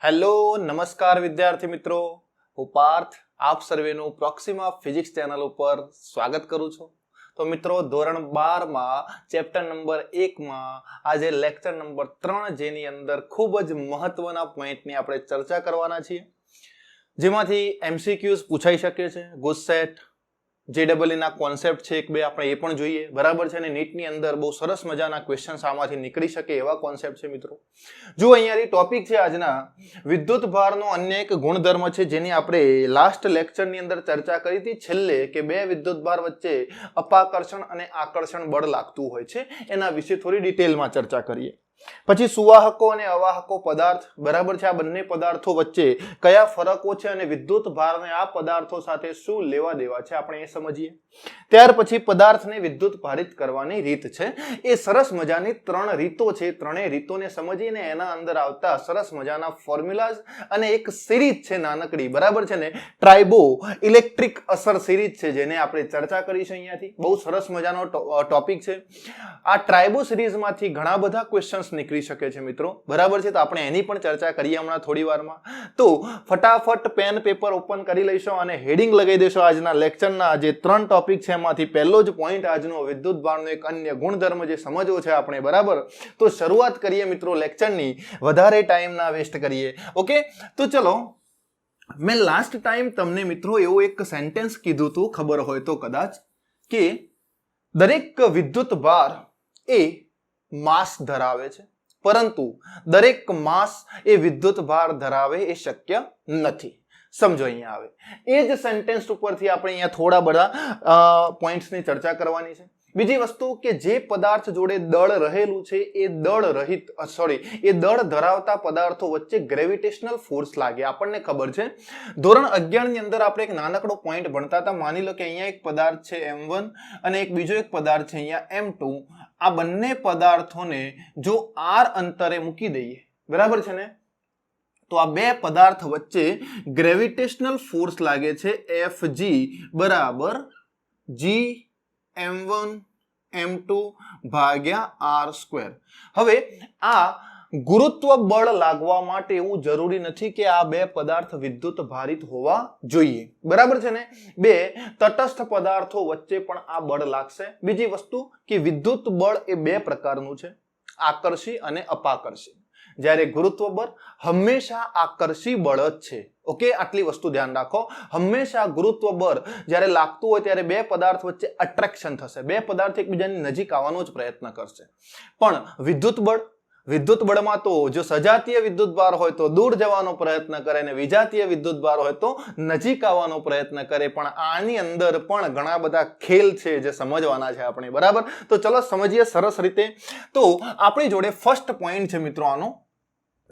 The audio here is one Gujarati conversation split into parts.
હેલો નમસ્કાર વિદ્યાર્થી મિત્રો, હું પાર્થ આપ સર્વેનું પ્રોક્સિમા ફિઝિક્સ ચેનલ ઉપર સ્વાગત કરું છું. તો મિત્રો, ધોરણ 12 માં ચેપ્ટર નંબર 1 માં આજે લેક્ચર નંબર 3 જેની અંદર ખૂબ જ મહત્વના પોઈન્ટની આપણે ચર્ચા કરવાના છીએ, જેમાંથી MCQs પૂછાઈ શકે છે, ગુજસેટ JEE ના કોન્સેપ્ટ છે એક બે આપણે એ પણ જોઈએ, બરાબર છે. અને નીટની અંદર બહુ સરસ મજાના ક્વેશ્ચન્સ આમાંથી નીકળી શકે એવા કોન્સેપ્ટ છે મિત્રો. જો અહીંયા ટોપિક છે આજના વિદ્યુત ભારનો અન્ય એક ગુણધર્મ છે જેની આપણે લાસ્ટ લેક્ચરની અંદર ચર્ચા કરી હતી છેલ્લે, કે બે વિદ્યુત ભાર વચ્ચે અપાકર્ષણ અને આકર્ષણ બળ લાગતું હોય છે, એના વિશે થોડી ડિટેલમાં ચર્ચા કરીએ. પછી સુવાહકો અને અવાહકો પદાર્થ, બરાબર છે, આ બંને પદાર્થો વચ્ચે કયા ફરકો છે અને વિદ્યુત ભારને આ પદાર્થો સાથે શું લેવા દેવા છે આપણે એ સમજીએ. ત્યાર પછી પદાર્થને વિદ્યુત ભારિત કરવાની રીત છે, એ સરસ મજાની 3 રીતો છે, ત્રણેય રીતોને સમજીને એના અંદર આવતા સરસ મજાના ફોર્મ્યુલાઝ અને એક સિરીઝ છે નાનકડી, બરાબર છે ને, ટ્રાઇબો ઇલેક્ટ્રિક અસર સિરીઝ છે, જેને આપણે ચર્ચા કરીશું અહીંયાથી. બહુ સરસ મજાનો ટોપિક છે. આ ટ્રાઇબો સિરીઝમાંથી ઘણા બધા ક્વેશ્ચન્સ નીકળી શકે છે મિત્રો, બરાબર છે. તો આપણે એની પણ ચર્ચા કરીએ હમણાં થોડી વારમાં. તો ફટાફટ પેન પેપર ઓપન કરી લઈશું અને હેડિંગ લગાવી દેશો આજના લેક્ચરના જે 3 ટોપિક છે એમાંથી પહેલો જ પોઈન્ટ આજનો વિદ્યુત ભારનો એક અન્ય ગુણધર્મ જે સમજવો છે આપણે, બરાબર. તો શરૂઆત કરીએ મિત્રો લેક્ચરની, વધારે ટાઈમ ના વેસ્ટ કરીએ. ઓકે, તો ચલો, મેં લાસ્ટ ટાઈમ તમને મિત્રો એવું એક સેન્ટેન્સ કીધું હતું, ખબર હોય તો કદાચ, કે દરેક વિદ્યુત ભાર એ માસ ધરાવે છે, પરંતુ દરેક માસ એ વિદ્યુત ભાર ધરાવે એ શક્ય નથી. સમજો અહીંયા આવે એ જ સેન્ટેન્સ ઉપરથી આપણે અહીંયા થોડા બધા પોઈન્ટ્સની ચર્ચા કરવાની છે. બીજી વસ્તુ કે જે પદાર્થ જોડે દળ રહેલું છે એ દળ ધરાવતા પદાર્થો વચ્ચે ગ્રેવિટેશનલ ફોર્સ લાગે. આપણને ખબર છે ધોરણ 11 ની અંદર આપણે એક નાનકડો પોઈન્ટ ભણતા હતા. માની લો કે અહીંયા એક પદાર્થ છે M1 અને એક બીજો એક પદાર્થ છે અહીંયા M2. આ બંને પદાર્થોને જો r અંતરે મૂકી દઈએ, બરાબર છે ને, તો આ બે પદાર્થ વચ્ચે ગ્રેવિટેશનલ ફોર્સ લાગે છે Fg બરાબર Gm1 M2 ભાગ્યા r². હવે આ ગુરુત્વ બળ લાગવા માટે એવું જરૂરી નથી કે આ બે પદાર્થ વિદ્યુત ભારિત હોવા જોઈએ, બરાબર છે ને. બે તટસ્થ પદાર્થો વચ્ચે પણ આ બળ લાગશે. બીજી વસ્તુ કે વિદ્યુત બળ એ બે પ્રકારનું છે, આકર્ષી અને અપાકર્ષી. જ્યારે ગુરુત્વ બળ હંમેશા આકર્ષી બળ જ છે. ઓકે, આટલી વસ્તુ ધ્યાન રાખો. હંમેશા ગુરુત્વ બળ જ્યારે લાગતું હોય ત્યારે બે પદાર્થ વચ્ચે અટ્રેક્શન થશે, બે પદાર્થ એકબીજાની નજીક આવવાનો જ પ્રયત્ન કરશે. પણ વિદ્યુત બળમાં તો જો સજાતીય વિદ્યુત ભાર હોય તો દૂર જવાનો પ્રયત્ન કરે અને વિજાતીય વિદ્યુત ભાર હોય તો નજીક આવવાનો પ્રયત્ન કરે. પણ આની અંદર પણ ઘણા બધા ખેલ છે જે સમજવાના છે આપણે, બરાબર. તો ચલો સમજીએ સરસ રીતે. તો આપણી જોડે ફર્સ્ટ પોઈન્ટ છે મિત્રો આનો,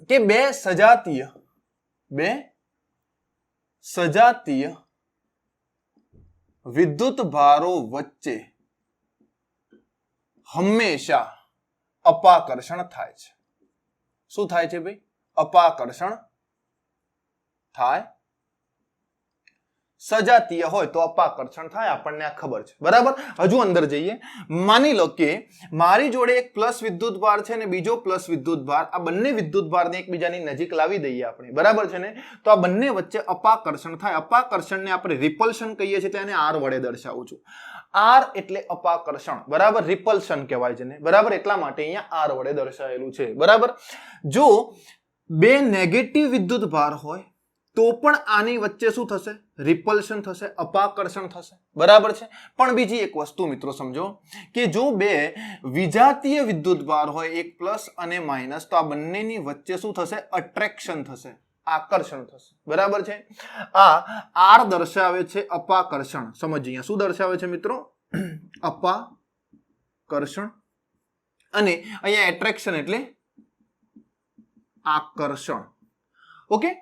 કે બે સજાતીય વિદ્યુત ભારો વચ્ચે હંમેશા અપાકર્ષણ થાય છે. શું થાય છે ભાઈ? અપાકર્ષણ થાય. સજાતીય હોય તો અપાકર્ષણ થાય, આપણને આ ખબર છે, બરાબર. હજુ અંદર જઈએ. માની લો કે મારી જોડે એક પ્લસ વિદ્યુત ભાર છે અને બીજો પ્લસ વિદ્યુત ભાર, આ બંને વિદ્યુત ભારને એકબીજાની નજીક લાવી દઈએ આપણે, બરાબર છે ને. તો આ બંને વચ્ચે અપાકર્ષણ થાય. અપાકર્ષણને આપણે રિપલ્શન કહીએ છીએ, તેને r વડે દર્શાવું છું. r એટલે અપાકર્ષણ, બરાબર. રિપલ્શન કહેવાય છે ને, બરાબર. એટલા માટે અહીંયા r વડે દર્શાવેલું છે, બરાબર. જો બે નેગેટિવ વિદ્યુત ભાર હોય તો પણ આની વચ્ચે શું થશે? રિપલ્શન થશે, અપાકર્ષણ થશે, બરાબર છે. પણ બીજી એક વસ્તુ મિત્રો સમજો, કે જો બે વિજાતીય વિદ્યુત ભાર હોય, એક પ્લસ અને માઇનસ, તો આ બંનેની વચ્ચે શું થશે? અટ્રેક્શન થશે, આકર્ષણ થશે, બરાબર છે. આ r દર્શાવે છે અપાકર્ષણ. સમજીએ અહીંયા શું દર્શાવે છે મિત્રો? અપાકર્ષણ. અને અહીંયા એટ્રેક્શન એટલે આકર્ષણ. ઓકે,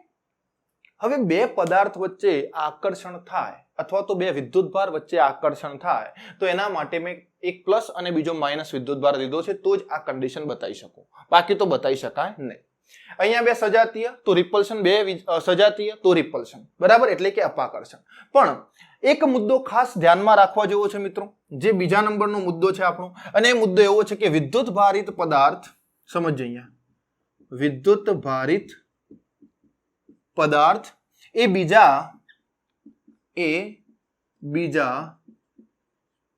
હવે બે પદાર્થ વચ્ચે આકર્ષણ થાય અથવા તો બે વિદ્યુત ભાર વચ્ચે આકર્ષણ થાય તો એના માટે મેં એક પ્લસ અને બીજો માઇનસ વિદ્યુત ભાર લીધો છે, તો જ આ કન્ડિશન બતાવી શકું, બાકી તો બતાવી શકાય નહીં. અહીંયા બે સજાતીય તો રિપલ્શન, બે સજાતીય તો રિપલ્શન, બરાબર, એટલે કે અપાકર્ષણ. પણ એક મુદ્દો ખાસ ધ્યાનમાં રાખવા જેવો છે મિત્રો, જે બીજા નંબરનો મુદ્દો છે આપણો, અને એ મુદ્દો એવો છે કે વિદ્યુત ભારિત પદાર્થ, સમજ અહીંયા, વિદ્યુત ભારિત પદાર્થ એ બીજા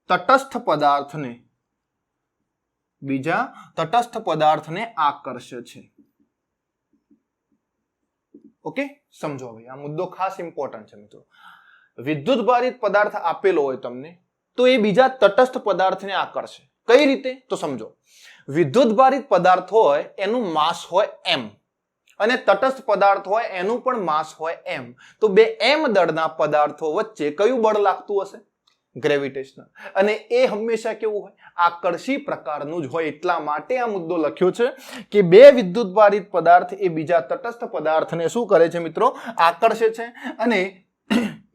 તટસ્થ પદાર્થને આકર્ષે છે. ઓકે, સમજો. હવે આ મુદ્દો ખાસ ઇમ્પોર્ટન્ટ છે મિત્રો. વિદ્યુત ભારિત પદાર્થ આપેલો હોય તમને તો એ બીજા તટસ્થ પદાર્થને આકર્ષે. કઈ રીતે? તો સમજો. વિદ્યુત ભારિત પદાર્થ હોય એનું માસ હોય m અને તટસ્થ પદાર્થ હોય એનું પણ માસ હોય m. તો બે m દળના પદાર્થો વચ્ચે કયું બળ લાગતું હશે? ગ્રેવિટેશનલ. અને એ હંમેશા કેવું હોય? આકર્ષી પ્રકારનું જ હોય. એટલા માટે આ મુદ્દો લખ્યો છે કે બે વિદ્યુત ભારિત પદાર્થ એ બીજા તટસ્થ પદાર્થને શું કરે છે મિત્રો? આકર્ષે છે. અને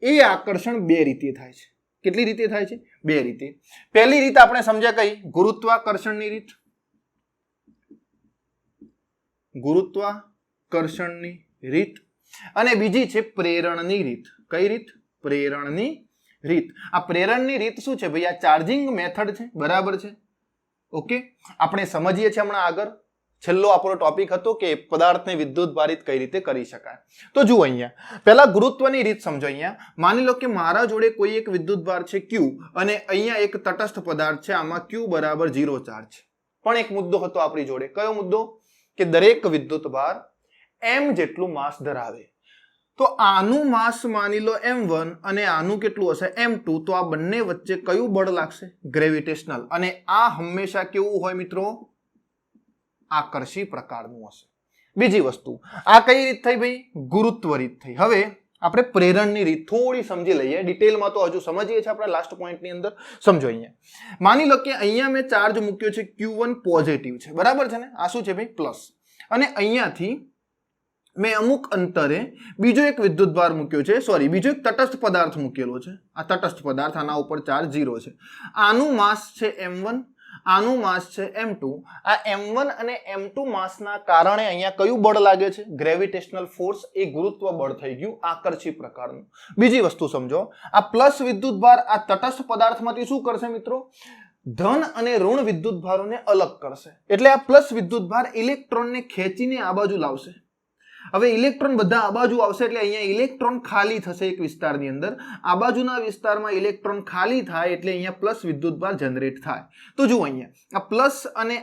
એ આકર્ષણ બે રીતે થાય છે. કેટલી રીતે થાય છે? બે રીતે. પહેલી રીત આપણે સમજ્યા કઈ? ગુરુત્વાકર્ષણની રીત. ગુરુત્વાકર્ષણની રીત. અને બીજી છે પ્રેરણની રીત. કઈ રીત? પ્રેરણની રીત. આ પ્રેરણની રીત શું છે ભાઈ? આ ચાર્જિંગ મેથડ છે. બરાબર છે? ઓકે, આપણે સમજીએ છીએ હમણાં આગળ. છેલ્લો આપણો ટોપિક હતો કે પદાર્થને વિદ્યુત ભારિત કઈ રીતે કરી શકાય. તો જુઓ અહીંયા પહેલા ગુરુત્વની રીત સમજો. અહીંયા માની લો કે મારા જોડે કોઈ એક વિદ્યુત ભાર છે Q અને અહીંયા એક તટસ્થ પદાર્થ છે, આમાં Q બરાબર 0 ચાર્જ છે. પણ એક મુદ્દો હતો આપણી જોડે. કયો મુદ્દો? કે દરેક વિદ્યુત ભાર m જેટલું માસ ધરાવે. તો આનું માસ માની લો m1 અને આનું કેટલું હશે? m2. તો આ બંને વચ્ચે કયું બળ લાગશે? ગ્રેવિટેશનલ. અને આ હંમેશા કેવું હોય મિત્રો? આકર્ષી પ્રકારનું હશે. બીજી વસ્તુ, આ કઈ રીત થઈ ભાઈ? ગુરુત્વ રીત થઈ. હવે આપણે પ્રેરણની રીત થોડી સમજી લઈએ. ડિટેલમાં તો હજુ સમજીએ છીએ આપણે લાસ્ટ પોઈન્ટની અંદર. સમજો. અહીંયા માની લો કે અહીંયા મેં ચાર્જ મૂક્યો છે Q1 પોઝિટિવ છે. બરાબર છે ને? આ શું છે ભાઈ? પ્લસ. અને અહીંયાથી મેં અમુક અંતરે બીજો એક વિદ્યુત ભાર મૂક્યો છે, બીજો એક તટસ્થ પદાર્થ મૂકેલો છે. આ તટસ્થ પદાર્થ, આના ઉપર ચાર્જ 0 છે. આનું માસ છે m1, આનું માસ છે m2. આ m1 અને m2 માસના કારણે અહીંયા કયું બળ લાગે છે? Gravitational force. એ ગુરુત્વ બળ થઈ ગયું આકર્ષી પ્રકારનું. બીજી વસ્તુ સમજો. આ પ્લસ વિદ્યુત ભાર આ તટસ્થ પદાર્થમાંથી શું કરશે મિત્રો? ધન અને ઋણ વિદ્યુત ભારોને અલગ કરશે. એટલે આ પ્લસ વિદ્યુત ભાર ઇલેક્ટ્રોનને ખેંચીને આ બાજુ લાવશે. હવે ઇલેક્ટ્રોન બધા આ બાજુ આવશે એટલે અહીંયા ઇલેક્ટ્રોન ખાલી થશે એક વિસ્તારની અંદર. આ બાજુના વિસ્તારમાં ઇલેક્ટ્રોન ખાલી થાય એટલે અહીંયા પ્લસ વિદ્યુતભાર જનરેટ થાય. તો જુઓ અહીંયા આ પ્લસ અને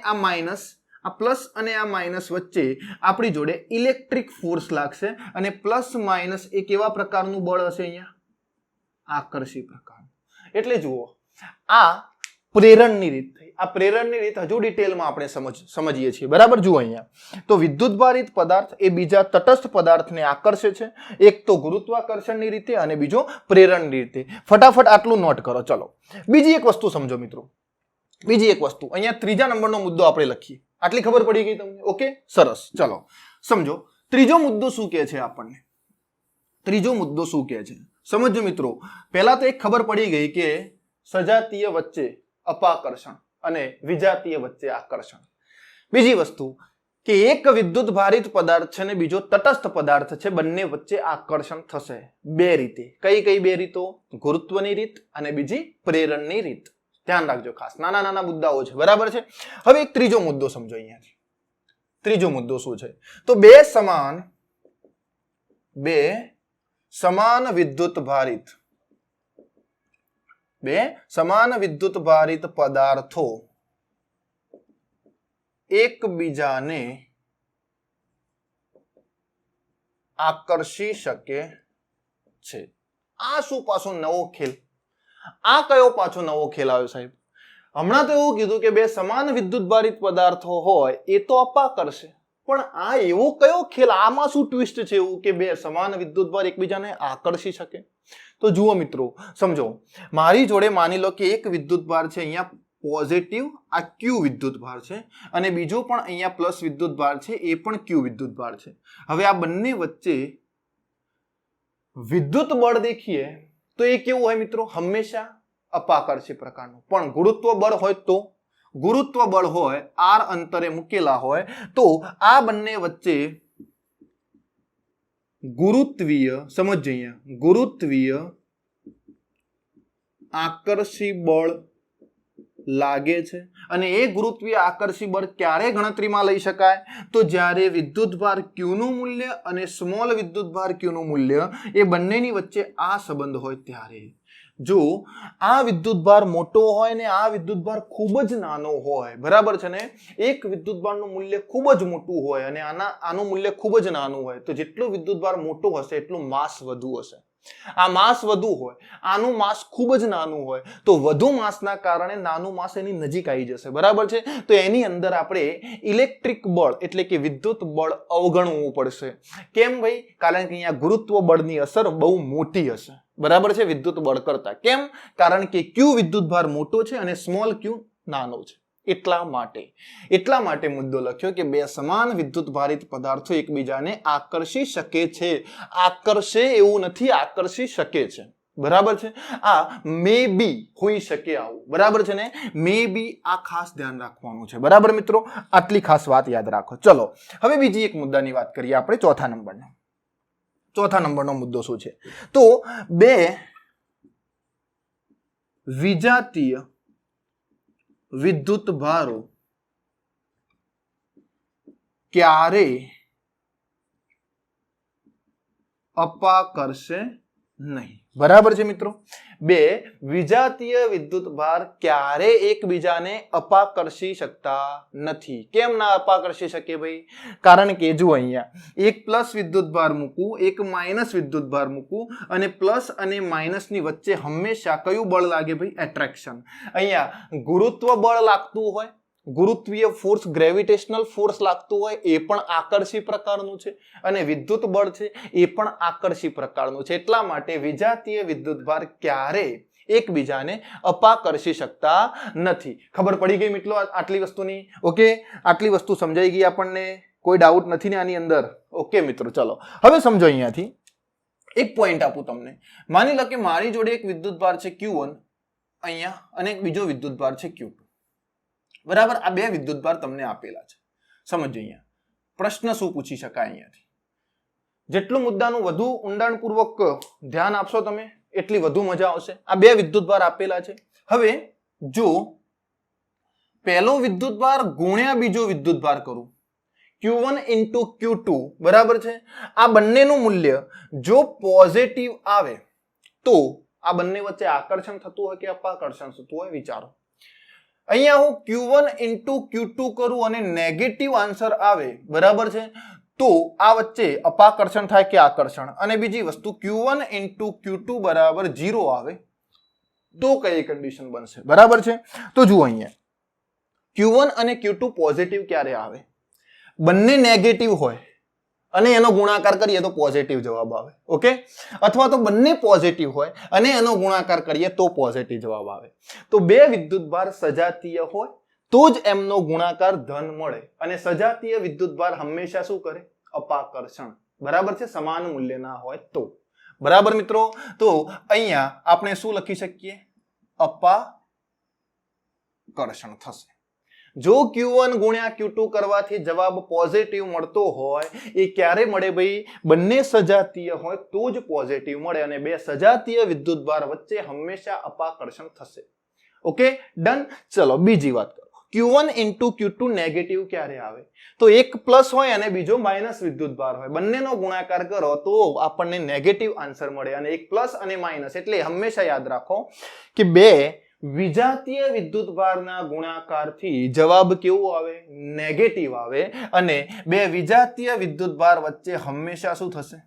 આ માઇનસ વચ્ચે આપણી જોડે ઇલેક્ટ્રિક ફોર્સ લાગશે. અને પ્લસ માઇનસ એ કેવા પ્રકારનું બળ હશે? અહીંયા આકર્ષી પ્રકારનું. એટલે જુઓ આ પ્રેરણની રીત થઈ. આ પ્રેરણની રીત હજુ ડિટેલમાં આપણે સમજીએ છીએ. બરાબર? જુઓ અહીંયા તો વિદ્યુત ભારિત પદાર્થ એ બીજા તટસ્થ પદાર્થને આકર્ષે છે. એક તો ગુરુત્વાકર્ષણની રીતે અને બીજો પ્રેરણની રીતે. ફટાફટ આટલું નોટ કરો. ચલો બીજી એક વસ્તુ સમજો મિત્રો. બીજી એક વસ્તુ અહીંયા ત્રીજા નંબરનો મુદ્દો આપણે લખીએ. આટલી ખબર પડી ગઈ તમને? ઓકે, સરસ. ચલો સમજો ત્રીજો મુદ્દો શું કહે છે આપણને. ત્રીજો મુદ્દો શું કહે છે સમજો મિત્રો. પહેલા તો એક ખબર પડી ગઈ કે સજાતીય વચ્ચે અપાકર્ષણ અને વિજાતીય વચ્ચે આકર્ષણ. બીજી વસ્તુ કે એક વિદ્યુત ભારિત પદાર્થ છે ને બીજો તટસ્થ પદાર્થ છે, બંને વચ્ચે આકર્ષણ થશે બે રીતે. કઈ કઈ બે રીતો? ગુરુત્વની રીત અને બીજી પ્રેરણની રીત. ધ્યાન રાખજો ખાસ, નાના નાના મુદ્દાઓ છે. બરાબર છે? હવે એક ત્રીજો મુદ્દો સમજો. અહીંયાથી ત્રીજો મુદ્દો શું છે? તો બે સમાન વિદ્યુત ભારિત પદાર્થો એકબીજાને આકર્ષી શકે છે. આ શું પાછો નવો ખેલ? આ કયો પાછો નવો ખેલ આવ્યો સાહેબ? હમણાં તો એવું કીધું કે બે સમાન વિદ્યુત ભારિત પદાર્થો હોય એ તો અપાકર્ષે, પણ આ એવો કયો ખેલ? આમાં શું ટ્વિસ્ટ છે એવું કે બે સમાન વિદ્યુત ભાર એકબીજાને આકર્ષી શકે? તો જુઓ મિત્રો સમજો. મારી જોડે માની લો કે એક વિદ્યુત ભાર છે અહીંયા પોઝિટિવ, આ Q વિદ્યુત ભાર છે, અને બીજો પણ અહીંયા પ્લસ વિદ્યુત ભાર છે, એ પણ Q વિદ્યુત ભાર છે. હવે આ બંને વચ્ચે વિદ્યુત બળ દેખીએ તો એ કેવું હોય મિત્રો? હંમેશા અપાકર્ષી પ્રકારનું. પણ ગુરુત્વ બળ હોય તો ગુરુત્વ બળ હોય r અંતરે મૂકેલા હોય તો આ બંને વચ્ચે ગુરુત્વીય, સમજો અહીંયા, ગુરુત્વીય આકર્ષી બળ લાગે છે અને એ ગુરુત્વીય આકર્ષી બળ ક્યારે ગણતરીમાં લઈ શકાય તો જ્યારે વિદ્યુતભાર Q નું મૂલ્ય અને સ્મોલ વિદ્યુતભાર Q નું મૂલ્ય એ બંનેની વચ્ચે આ સંબંધ હોય ત્યારે. જો આ વિદ્યુતભાર મોટો હોય ને આ વિદ્યુતભાર ખૂબ જ નાનો હોય, બરાબર છે ને, એક વિદ્યુતભારનું મૂલ્ય ખૂબ જ મોટું હોય અને આનું મૂલ્ય ખૂબ જ નાનું હોય, તો જેટલું વિદ્યુતભાર મોટું હશે એટલું માસ વધુ હશે. આ માસ વધુ હોય, આનું માસ ખૂબ જ નાનું હોય, તો વધુ માસના કારણે નાનું માસ એની નજીક આવી જશે, બરાબર છે. તો એની અંદર આપણે ઇલેક્ટ્રિક બળ એટલે કે વિદ્યુત બળ અવગણવું પડશે. કેમ ભાઈ? કારણ કે અહીંયા ગુરુત્વ બળની અસર બહુ મોટી હશે, બરાબર છે, વિદ્યુત બળ કરતા. કેમ? કારણ કે Q વિદ્યુતભાર મોટો છે અને સ્મોલ q નાનો છે. એટલા માટે મુદ્દો લખ્યો કે બે સમાન વિદ્યુત ભારિત પદાર્થો એકબીજાને આકર્ષી શકે છે. આકર્ષે એવું નથી, આકર્ષી શકે છે, બરાબર છે. આ મે બી હોઈ શકે આવું, બરાબર છે ને, મે બી. આ ખાસ ધ્યાન રાખવાનું છે, બરાબર મિત્રો, આટલી ખાસ વાત યાદ રાખો. ચલો હવે બીજી એક મુદ્દાની વાત કરીએ આપણે, ચોથા નંબરનો મુદ્દો શું છે તો બે વિજાતીય વિદ્યુત ભારો ક્યારે અપાકર્ષે નહીં, બરાબર છે મિત્રો. બે વિજાતીય વિદ્યુત ભાર ક્યારે એકબીજાને અપાકર્ષી શકતા નથી. કેમ ના અપાકર્ષી શકે ભાઈ? કારણ કે જુઓ અહીંયા એક પ્લસ વિદ્યુત ભાર મૂકું, એક માઇનસ વિદ્યુત ભાર મૂકું અને પ્લસ અને માઇનસ ની વચ્ચે હંમેશા કયું બળ લાગે ભાઈ? એટ્રેક્શન. અહીંયા ગુરુત્વ બળ લાગતું હોય, ગુરુત્વીય ફોર્સ, ગ્રેવિટેશનલ ફોર્સ લાગતું હોય, એ પણ આકર્ષી પ્રકારનું છે અને વિદ્યુત બળ છે એ પણ આકર્ષી પ્રકારનું છે. એટલા માટે વિજાતીય વિદ્યુતભાર ક્યારે એકબીજાને અપાકર્ષી શકતા નથી. ખબર પડી ગઈ મિત્રો આટલી વસ્તુની? ઓકે, આટલી વસ્તુ સમજાઈ ગઈ આપણને? કોઈ ડાઉટ નથી ને આની અંદર? ઓકે મિત્રો, ચલો હવે સમજો. અહીંયાથી એક પોઈન્ટ આપું તમને. માની લો કે મારી જોડે એક વિદ્યુતભાર છે Q1 અહીંયા અને એક બીજો વિદ્યુતભાર છે Q2, બરાબર. આ બે વિદ્યુતભાર તમને આપેલા છે. સમજો અહીંયા પ્રશ્ન શું પૂછી શકાય અહીંયાથી. જેટલું મુદ્દાનું વધુ ઊંડાણપૂર્વક ધ્યાન આપશો તમે એટલી વધુ મજા આવશે. આ બે વિદ્યુતભાર આપેલા છે. હવે જો પહેલો વિદ્યુતભાર ગુણ્યા બીજો વિદ્યુતભાર કરું, Q1 into Q2, બરાબર છે, આ બંનેનું મૂલ્ય જો પોઝિટિવ આવે તો આ બંને વચ્ચે આકર્ષણ થતું હોય કે અપાકર્ષણ થતું હોય? વિચારો. અહીંયા હું Q1 into Q2 કરું અને નેગેટિવ આન્સર આવે, બરાબર છે, તો આ વચ્ચે અપાકર્ષણ થાય કે આકર્ષણ? અને બીજી વસ્તુ Q1 into Q2 બરાબર 0 આવે તો કઈ કન્ડિશન બનશે? બરાબર છે. તો જુઓ અહીંયા Q1 અને Q2 પોઝિટિવ ક્યારે આવે? બંને નેગેટિવ હોય અને એનો ગુણાકાર કરીએ તો પોઝિટિવ જવાબ આવે. ઓકે, અથવા તો બંને પોઝિટિવ હોય અને એનો ગુણાકાર કરીએ તો પોઝિટિવ જવાબ આવે. તો બે વિદ્યુતભાર સજાતીય હોય તો જ એમનો ગુણાકાર ધન મળે અને સજાતીય વિદ્યુતભાર હંમેશા શું કરે? અપાકર્ષણ, બરાબર છે, સમાન મૂલ્યના હોય તો. બરાબર મિત્રો. તો અહીંયા આપણે શું લખી શકીએ? અપાકર્ષણ થશે. જો Q1 ગુણ્યા Q2 કરવાથી જવાબ પોઝિટિવ મળતો હોય એ ક્યારે મળે ભાઈ? બંને સજાતીય હોય તો જ પોઝિટિવ મળે અને બે સજાતીય વિદ્યુતભાર વચ્ચે હંમેશા અપાકર્ષણ થશે. Okay, done. ચલો બીજી વાત કરો. Q1 into Q2 નેગેટિવ ક્યારે આવે? તો એક પ્લસ હોય અને બીજો માઇનસ વિદ્યુતભાર હોય, બંનેનો ગુણાકાર કરો તો આપણને નેગેટિવ આન્સર મળે અને એક પ્લસ અને માઇનસ એટલે હંમેશા યાદ રાખો કે બે વિજાતીય વિદ્યુતભારના ગુણાકારથી જવાબ કેવો આવે? નેગેટિવ આવે અને બે વિજાતીય વિદ્યુતભાર વચ્ચે હંમેશા શું થશે?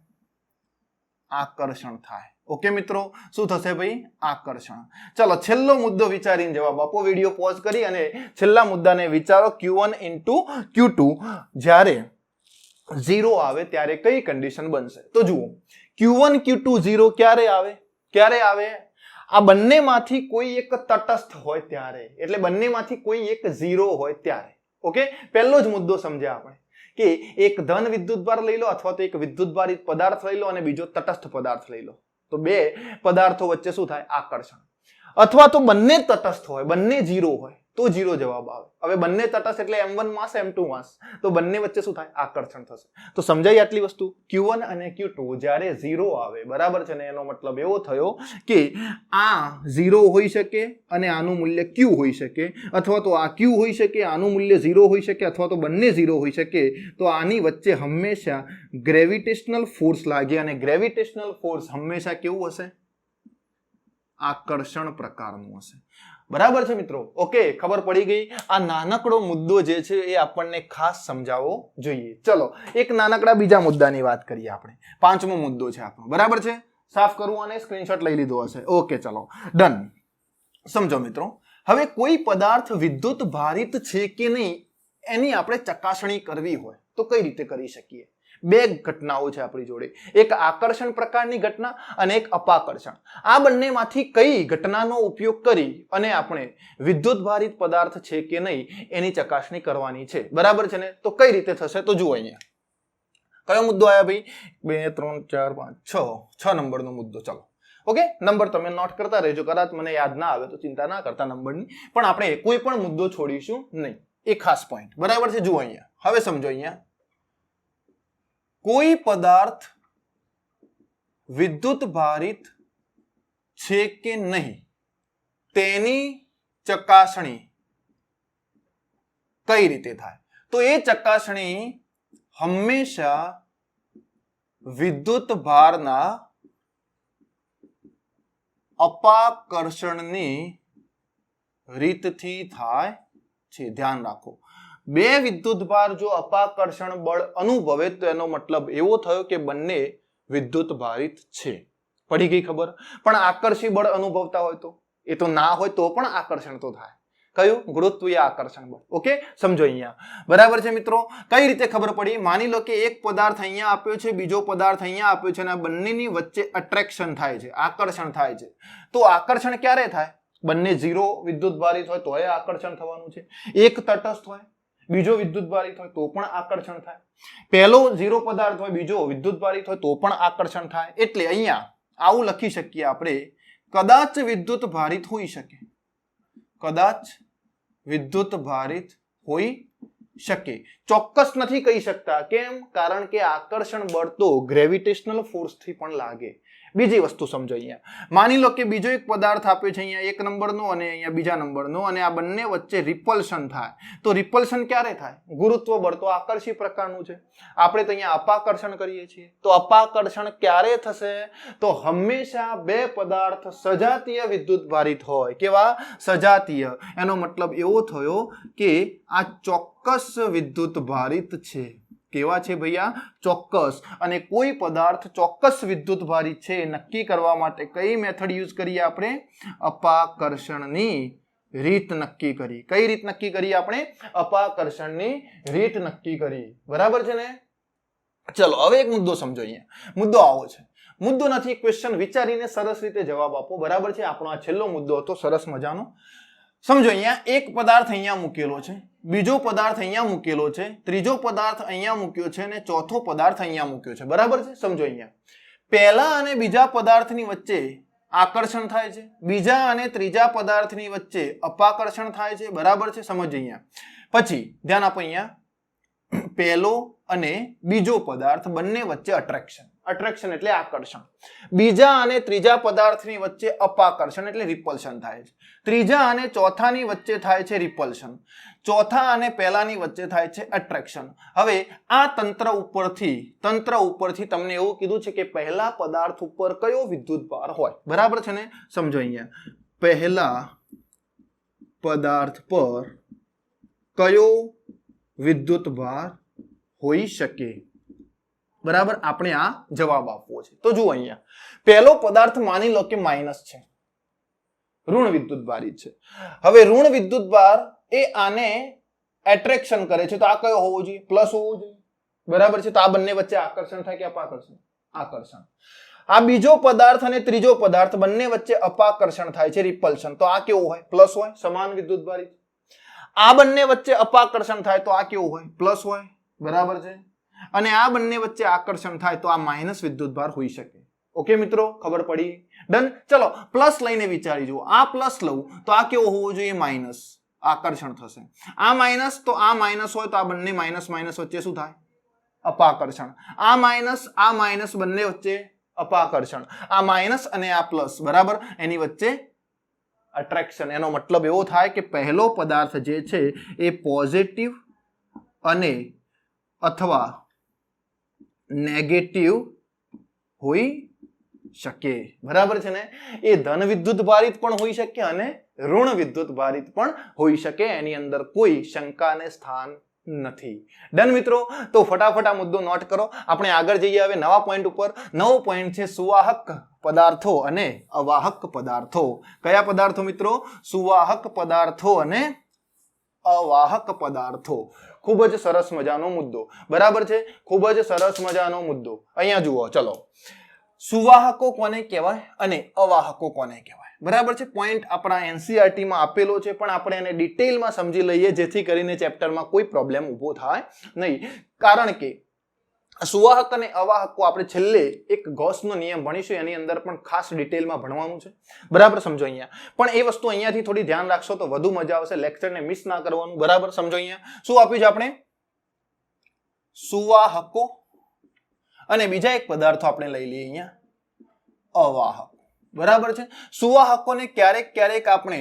આકર્ષણ થાય. ઓકે મિત્રો, શું થશે ભાઈ? આકર્ષણ. ચલો છેલ્લો મુદ્દો વિચારીને જવાબ આપો. વિડીયો પોઝ કરી અને છેલ્લા મુદ્દાને વિચારો. Q1 into Q2 જ્યારે 0 આવે ત્યારે કઈ કન્ડિશન બનશે? તો જુઓ Q1 Q2 0 ક્યારે આવે? ક્યારે આવે? આ બંનેમાંથી કોઈ એક તટસ્થ હોય ત્યારે, એટલે બંનેમાંથી કોઈ એક 0 હોય ત્યારે. ઓકે, પહેલો જ મુદ્દો સમજ્યા આપણે કે એક ધન વિદ્યુતભાર લઈ લો અથવા તો એક વિદ્યુતભારિત પદાર્થ લઈ લો અને બીજો તટસ્થ પદાર્થ લઈ લો, તો બે પદાર્થો વચ્ચે શું થાય? આકર્ષણ. અથવા તો બંને તટસ્થ હોય, બંને 0 હોય તો 0 જવાબ આવે. હવે બંને તટસ્થ એટલે m1 માસ m2 માસ, તો બંને વચ્ચે શું થાય? આકર્ષણ થશે. તો સમજાઈ આટલી વસ્તુ? q1 અને q2 જ્યારે 0 આવે, બરાબર છે ને, એનો મતલબ એવો થયો કે આ 0 હોઈ શકે અને આનું મૂલ્ય q હોઈ શકે, અથવા તો આ q હોઈ શકે, આનું મૂલ્ય 0 હોઈ શકે, અથવા તો બંને 0 હોઈ શકે. તો આની વચ્ચે હંમેશા ગ્રેવિટેશનલ ફોર્સ લાગે, અને ગ્રેવિટેશનલ ફોર્સ હંમેશા કેવું હશે? આકર્ષણ પ્રકારનું હશે. બરાબર છે મિત્રો? ઓકે, ખબર પડી ગઈ? આ નાનકડો મુદ્દો જે છે એ આપણને ખાસ સમજાવવો જોઈએ. ચલો એક નાનકડા બીજા મુદ્દાની વાત કરીએ આપણે. 5મો મુદ્દો છે આપણો, બરાબર છે? સાફ કરવું અને સ્ક્રીનશોટ લઈ લીધો હશે. ઓકે, ચલો ડન. સમજો મિત્રો, હવે કોઈ પદાર્થ વિદ્યુત ભારિત છે કે નહીં એની આપણે ચકાસણી કરવી હોય તો કઈ રીતે કરી શકીએ? બે ઘટનાઓ છે આપણી જોડે, એક આકર્ષણ પ્રકારની ઘટના અને એક અપાકર્ષણ. આ બંનેમાંથી કઈ ઘટનાનો ઉપયોગ કરી અને આપણે વિદ્યુત ભારિત પદાર્થ છે કે નહીં એની ચકાસણી કરવાની છે, બરાબર છે ને? તો કઈ રીતે થશે તો જુઓ અહીંયા. કયો મુદ્દો આવ્યા ભાઈ? 2 3 4 5 6 નંબરનો મુદ્દો. ચલો ઓકે, નંબર તમે નોટ કરતા રહેજો, કદાચ મને યાદ ના આવે તો ચિંતા ના કરતા નંબરની, પણ આપણે કોઈ પણ મુદ્દો છોડીશું નહીં. એક ખાસ પોઈન્ટ, બરાબર છે? જુઓ અહીંયા, હવે સમજો. અહીંયા કોઈ પદાર્થ વિદ્યુત ભારિત છે કે નહીં તેની ચકાસણી કઈ રીતે થાય? તો એ ચકાસણી હંમેશા વિદ્યુત ભારના અપાકર્ષણની રીતથી થાય છે. ધ્યાન રાખો, બે વિદ્યુત ભાર જો અપાકર્ષણ બળ અનુભવે તો એનો મતલબ એવો થયો કે બંને વિદ્યુત ભારિત છે. પડી ગઈ ખબર? પણ આકર્ષી બળ અનુભવતા હોય તો? એ તો ના હોય તો પણ આકર્ષણ તો થાય. કયું? ગુરુત્વીય આકર્ષણ બળ. ઓકે, સમજો અહીંયા, બરાબર છે મિત્રો? કઈ રીતે ખબર પડી? માની લો કે એક પદાર્થ અહીંયા આપ્યો છે, બીજો પદાર્થ અહીંયા આપ્યો છે, અને આ બંનેની વચ્ચે અટ્રેક્શન થાય છે, આકર્ષણ થાય છે. તો આકર્ષણ ક્યારે થાય? બંને 0 વિદ્યુત ભારિત હોય તો એ આકર્ષણ થવાનું છે. એક તટસ્થ હોય, બીજો વિદ્યુત ભારિત હોય તો પણ આકર્ષણ થાય. પહેલો 0 પદાર્થ હોય, બીજો વિદ્યુત ભારિત હોય તો પણ આકર્ષણ થાય. એટલે અહીંયા આવું લખી શકીએ આપણે, કદાચ વિદ્યુત ભારિત હોઈ શકે, કદાચ વિદ્યુત ભારિત હોઈ શકે. ચોક્કસ નથી કહી શકતા. કેમ? કારણ કે આકર્ષણ બળ તો ગ્રેવિટેશનલ ફોર્સ થી પણ લાગે. બીજી વસ્તુ સમજો. અહીંયા માની લો કે બીજો એક પદાર્થ આપ્યો છે, અહીંયા 1 નંબરનો અને અહીંયા બીજા નંબરનો, અને આ બંને વચ્ચે રિપલ્શન થાય. તો રિપલ્શન ક્યારે થાય? ગુરુત્વ બળ તો આકર્ષી પ્રકારનું છે, આપણે તો અહીંયા અપાકર્ષણ કરીએ છીએ. તો અપાકર્ષણ ક્યારે થશે? તો હંમેશા બે પદાર્થ સજાતીય વિદ્યુત ભારિત હોય. કેવા? સજાતીય. એનો મતલબ એવો થયો કે આ ચોક્કસ વિદ્યુત ભારિત છે. કેવા છે ભૈયા? ચોક્કસ. અને કોઈ પદાર્થ ચોક્કસ વિદ્યુત ભારિત છે નક્કી કરવા માટે કઈ મેથડ યુઝ કરીએ આપણે? અપાકર્ષણની રીત નક્કી કરી. કઈ રીત નક્કી કરી આપણે? અપાકર્ષણની રીત નક્કી કરી. બરાબર છે ને? ચલો હવે એક મુદ્દો સમજો. અહીંયા મુદ્દો આવો છે, મુદ્દો નથી, ક્વેશ્ચન વિચારીને સરસ રીતે જવાબ આપો. બરાબર છે? આપણો આ છેલ્લો મુદ્દો હતો, સરસ મજાનો. સમજો, અહીંયા એક પદાર્થ અહીંયા મૂકેલો છે, બીજો પદાર્થ અહીંયા મૂકેલો છે, ત્રીજો પદાર્થ અહીંયા મૂક્યો છે, અને ચોથો પદાર્થ અહીંયા મૂક્યો છે. બરાબર છે? સમજો, અહીંયા પહેલા અને બીજા પદાર્થની વચ્ચે આકર્ષણ થાય છે, બીજા અને ત્રીજા પદાર્થની વચ્ચે અપાકર્ષણ થાય છે. બરાબર છે? સમજો અહીંયા. પછી ધ્યાન આપો, અહીંયા પહેલો અને બીજો પદાર્થ બંને વચ્ચે અટ્રેક્શન. અટ્રેક્શન એટલે આકર્ષણ. બીજા અને ત્રીજા પદાર્થની વચ્ચે અપાકર્ષણ એટલે રિપલ્શન થાય છે. ત્રીજા અને ચોથાની વચ્ચે થાય છે રિપલ્શન. ચોથા અને પહેલાની વચ્ચે થાય છે અટ્રેક્શન. હવે આ તંત્ર ઉપરથી તમને એવું કીધું છે કે પહેલા પદાર્થ ઉપર કયો વિદ્યુત ભાર હોય. બરાબર છે ને? સમજો, અહીંયા પહેલા પદાર્થ પર કયો વિદ્યુત ભાર હોઈ શકે. બરાબર? આપણે આ જવાબ આપવો છે. તો જુઓ, અહીંયા પહેલો પદાર્થ માની લો કે માઇનસ છે, ઋણ વિદ્યુત ભારિત છે. હવે ઋણ વિદ્યુત ભાર એ આને એટ્રેક્શન કરે છે, તો આ કયો હોવો જોઈએ? પ્લસ હોવો જોઈએ. બરાબર છે? તો આ બંને વચ્ચે આકર્ષણ થાય કે અપાકર્ષણ? આકર્ષણ. આ બીજો પદાર્થ અને ત્રીજો પદાર્થ બંને વચ્ચે અપાકર્ષણ થાય છે, રિપલ્શન. તો આ કેવું હોય? પ્લસ હોય, સમાન વિદ્યુત ભારિત. આ બંને વચ્ચે અપાકર્ષણ થાય તો આ કેવું હોય? પ્લસ હોય. બરાબર છે? અને આ બંને વચ્ચે આકર્ષણ થાય તો આ માઇનસ વિદ્યુત ભાર હોઈ શકે. ઓકે મિત્રો, ખબર પડી? ડન. ચલો પ્લસ લઈને વિચારી જુઓ. આ પ્લસ લઉં તો આ કેવો હોવો જોઈએ? માઇનસ. આકર્ષણ થશે. આ માઇનસ તો આ માઇનસ હોય તો આ બંને માઇનસ માઇનસ વચ્ચે શું થાય? અપાકર્ષણ. આ માઇનસ બંને વચ્ચે અપાકર્ષણ. આ માઇનસ અને આ પ્લસ, બરાબર, એની વચ્ચે અટ્રેક્શન. એનો મતલબ એવો થાય કે પહેલો પદાર્થ જે છે એ પોઝિટિવ અને અથવા નેગેટિવ હોઈ શકે, બરાબર છે ને. એ ધન વિદ્યુત ભારિત પણ હોઈ શકે અને ઋણ વિદ્યુત ભારિત પણ હોઈ શકે. એની અંદર કોઈ શંકાને સ્થાન નથી. ડન મિત્રો. તો ફટાફટ આ મુદ્દો નોટ કરો. આપણે આગળ જઈએ હવે નવા પોઈન્ટ ઉપર. નવો પોઈન્ટ છે સુવાહક પદાર્થો અને અવાહક પદાર્થો. કયા પદાર્થો મિત્રો? સુવાહક પદાર્થો અને અવાહક પદાર્થો. ખૂબ જ સરસ મજાનો મુદ્દો, બરાબર છે, ખૂબ જ સરસ મજાનો મુદ્દો. અહીંયા જુઓ, ચલો. સુવાહકો કોને કહેવાય અને અવાહકો કોને કહેવાય? બરાબર છે. પોઈન્ટ આપણા એનસીઈઆરટી માં આપેલો છે, પણ આપણે એને ડિટેલમાં સમજી લઈએ જેથી કરીને ચેપ્ટરમાં કોઈ પ્રોબ્લેમ ઊભો થાય નહીં. કારણ કે સુવાહક અને અવાહકો આપણે છેલ્લે એક ગૌસનો નિયમ ભણીશું, એની અંદર પણ ખાસ ડિટેલમાં ભણવાનું છે, બરાબર. સમજો અહીંયા. પણ એ વસ્તુ અહીંયાથી થોડી ધ્યાન રાખશો તો વધુ મજા આવશે. લેક્ચરને મિસ ના કરવાનું, બરાબર. સમજો અહીંયા શું આપ્યું છે આપણે? સુવાહકો અને બીજા એક પદાર્થો આપણે લઈ લઈએ અહીંયા, અવાહક, બરાબર છે. સુવાહકોને ક્યારેક ક્યારેક આપણે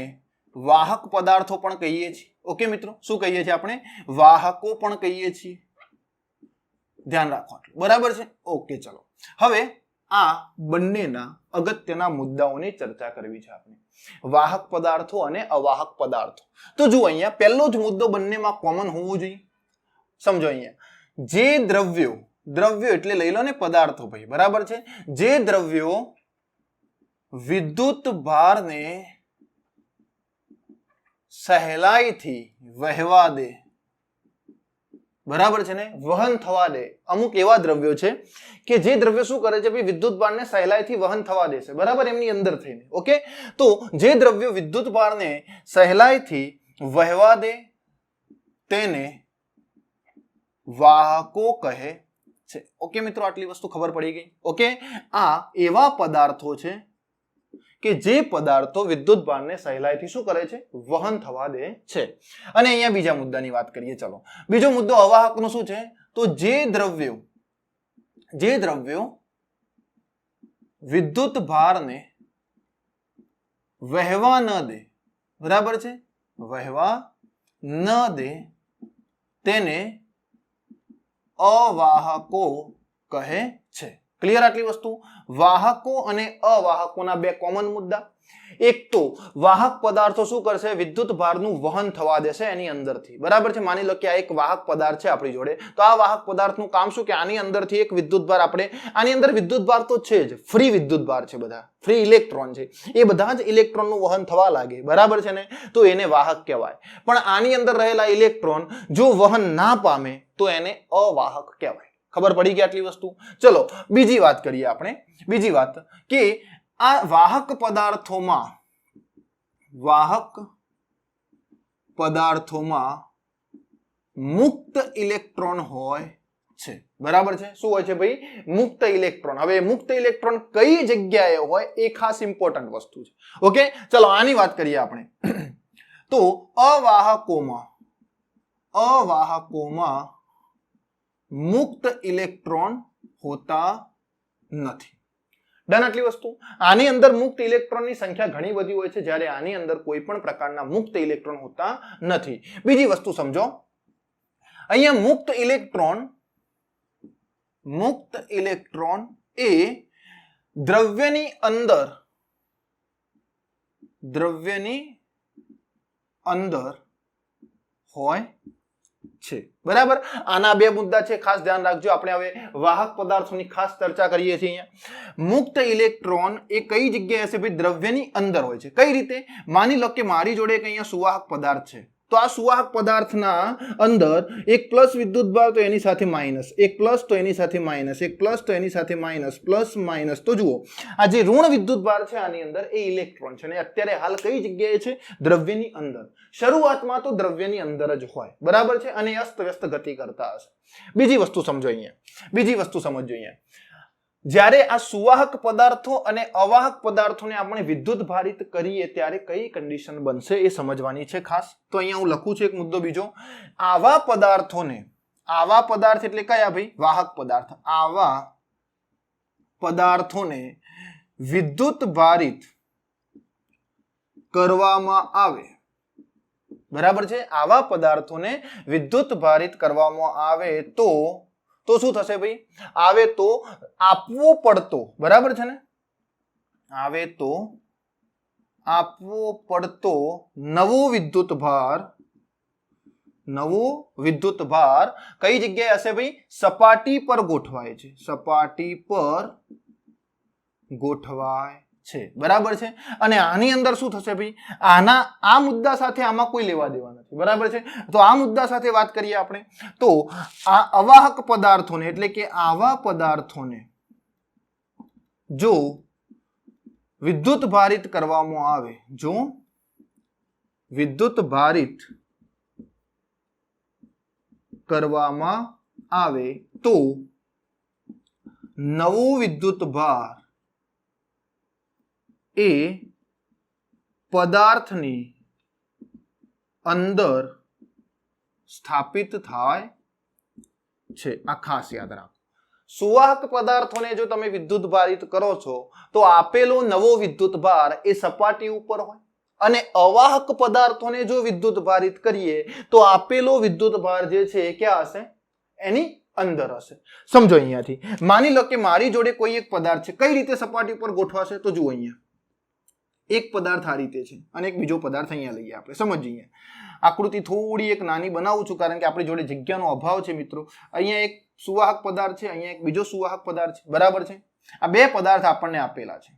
વાહક પદાર્થો પણ કહીએ છીએ. ઓકે મિત્રો, શું કહીએ છીએ આપણે? વાહકો પણ કહીએ છીએ. ધ્યાન રાખો, બરાબર છે. ઓકે, ચલો. હવે આ બંનેના અગત્યના મુદ્દાઓની ચર્ચા કરવી છે આપણે, વાહક પદાર્થો અને અવાહક પદાર્થો. તો જુઓ અહીંયા પહેલો જ મુદ્દો બંનેમાં કોમન હોવો જોઈએ. સમજો અહીંયા, જે દ્રવ્યો એટલે લઈ લો ને પદાર્થો ભાઈ, બરાબર છે. જે દ્રવ્યો વિદ્યુત ભારને સહેલાઈથી વહેવા દે, બરાબર છે ને, વહન થવા દે. અમુક એવા દ્રવ્યો છે કે જે દ્રવ્ય શું કરે છે ભાઈ? વિદ્યુત ભારને સહેલાઈથી વહન થવા દેશે, બરાબર, એમની અંદર થઈને. ઓકે, તો જે દ્રવ્યો વિદ્યુત ભારને સહેલાઈથી વહેવા દે તેને વાહકો કહે છે. ઓકે મિત્રો, આટલી વસ્તુ ખબર પડી ગઈ. ઓકે, આ એવા પદાર્થો છે કે જે પદાર્થો વિદ્યુત ભારને સહેલાઈથી શું કરે છે? વહન થવા દે છે. અને અહીંયા બીજા મુદ્દાની વાત કરીએ. ચલો, બીજો મુદ્દો અવાહકનો શું છે? તો જે દ્રવ્યો વિદ્યુત ભારને વહેવા ન દે, બરાબર છે, વહેવા ન દે તેને અવાહકો કહે છે. ક્લિયર આટલી વસ્તુ? વાહકો અને અવાહકોના બે કોમન મુદ્દા. એક તો વાહક પદાર્થો શું કરશે? વિદ્યુત ભારનું વહન થવા દેશે એની અંદરથી, બરાબર છે. માની લો કે આ એક વાહક પદાર્થ છે આપણી જોડે, તો આ વાહક પદાર્થનું કામ શું કે આની અંદરથી એક વિદ્યુત ભાર, આપણે આની અંદર વિદ્યુત ભાર તો છે જ, ફ્રી વિદ્યુત ભાર છે, બધા ફ્રી ઇલેક્ટ્રોન છે, એ બધા જ ઇલેક્ટ્રોનનું વહન થવા લાગે, બરાબર છે ને, તો એને વાહક કહેવાય. પણ આની અંદર રહેલા ઇલેક્ટ્રોન જો વહન ના પામે તો એને અવાહક કહેવાય. ખબર પડી ગઈ આટલી વસ્તુ? ચલો બીજી વાત કરીએ આપણે. બીજી વાત કે આ વાહક પદાર્થોમાં મુક્ત ઇલેક્ટ્રોન હોય છે, બરાબર છે. શું હોય છે ભાઈ? મુક્ત ઇલેક્ટ્રોન. હવે મુક્ત ઇલેક્ટ્રોન કઈ જગ્યાએ હોય એ ખાસ ઇમ્પોર્ટન્ટ વસ્તુ છે. ઓકે, ચલો આની વાત કરીએ આપણે. તો અવાહકોમાં મુક્ત ઇલેક્ટ્રોન હોતા નથી. ડન આટલી વસ્તુ? આની અંદર મુક્ત ઇલેક્ટ્રોનની સંખ્યા ઘણી બધી હોય છે, જ્યારે આની અંદર કોઈ પણ પ્રકારના મુક્ત ઇલેક્ટ્રોન હોતા નથી. બીજી વસ્તુ સમજો, અહીંયા મુક્ત ઇલેક્ટ્રોન એ દ્રવ્યની અંદર હોય છે, બરાબર. આના બે મુદ્દા છે, ખાસ ધ્યાન રાખજો. આપણે હવે વાહક પદાર્થોની ખાસ ચર્ચા કરીએ છીએ. અહીંયા મુક્ત ઇલેક્ટ્રોન એ કઈ જગ્યાએ હશે ભાઈ? દ્રવ્યની અંદર હોય છે. કઈ રીતે? માની લો કે મારી જોડે એક અહીંયા સુવાહક પદાર્થ છે, તો આ સુવાહક પદાર્થના અંદર એક પ્લસ વિદ્યુત ભાર તો એની સાથે માઇનસ, એક પ્લસ તો એની સાથે માઇનસ, એક પ્લસ તો એની સાથે માઇનસ, પ્લસ માઇનસ. તો જુઓ, આ જે ઋણ વિદ્યુત ભાર છે આની અંદર એ ઇલેક્ટ્રોન છે, અને અત્યારે હાલ કઈ જગ્યાએ છે? દ્રવ્યની અંદર. શરૂઆતમાં તો દ્રવ્યની અંદર જ હોય, બરાબર છે, અને અસ્ત વ્યસ્ત ગતિ કરતા હશે. બીજી વસ્તુ સમજો અહીંયા, જ્યારે આ સુવાહક પદાર્થો અને અવાહક પદાર્થોને આપણે વિદ્યુત ભારિત કરીએ ત્યારે કઈ કન્ડિશન બનશે એ સમજવાની છે ખાસ. તો અહીંયા હું લખું છું એક મુદ્દો બીજો. આવા પદાર્થોને, આવા પદાર્થ એટલે કયા ભાઈ? વાહક પદાર્થ. આવા પદાર્થોને વિદ્યુત ભારિત કરવામાં આવે, બરાબર છે? આવા પદાર્થોને વિદ્યુત ભારિત કરવામાં આવે તો શું થશે ભાઈ? આવે તો આપવો પડતો, બરાબર છે ને? આવે તો આપવો પડતો નવો વિદ્યુત ભાર કઈ જગ્યાએ હશે ભાઈ? સપાટી પર ગોઠવાય છે, સપાટી પર ગોઠવાય છે, બરાબર છે? અને આની અંદર શું થશે ભાઈ? આ મુદ્દા સાથે આમાં કોઈ લેવા દેવા નથી, બરાબર છે? તો આ મુદ્દા સાથે વાત કરીએ આપણે તો આ અવાહક પદાર્થોને એટલે કે આવા પદાર્થોને જો વિદ્યુત ભારિત કરવામાં આવે, જો વિદ્યુત ભારિત કરવામાં આવે તો નવો વિદ્યુત ભાર એ પદાર્થની અંદર સ્થાપિત થાય છે. આ ખાસ યાદ રાખો. સુવાહક પદાર્થોને જો તમે વિદ્યુત ભારિત કરો છો તો આપેલો નવો વિદ્યુત ભાર એ સપાટી ઉપર હોય, અને અવાહક પદાર્થોને જો વિદ્યુત ભારિત કરીએ તો આપેલો વિદ્યુત ભાર જે છે એ ક્યાં હશે? એની અંદર હશે. સમજો અહીંયાથી. માની લો કે મારી જોડે કોઈ એક પદાર્થ છે, કઈ રીતે સપાટી પર ગોઠવાશે? તો જુઓ, અહીંયા એક પદાર્થ આ રીતે છે અને એક બીજો પદાર્થ અહીંયા લઈએ આપણે. સમજીએ. આકૃતિ થોડી એક નાની બનાવું છું કારણ કે આપણી જોડે જગ્યાનો અભાવ છે મિત્રો. અહીંયા એક સુવાહક પદાર્થ છે, અહીંયા એક બીજો સુવાહક પદાર્થ છે, બરાબર છે? આ બે પદાર્થ આપણને આપેલા છે.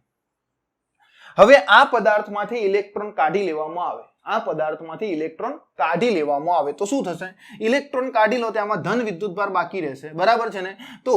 હવે આ પદાર્થમાંથી ઇલેક્ટ્રોન કાઢી લેવામાં આવે, આ પદાર્થમાંથી ઇલેક્ટ્રોન કાઢી લેવામાં આવે તો શું થશે? ઇલેક્ટ્રોન કાઢી લો તો આમાં ધન વિદ્યુતભાર બાકી રહેશે, બરાબર છે ને? તો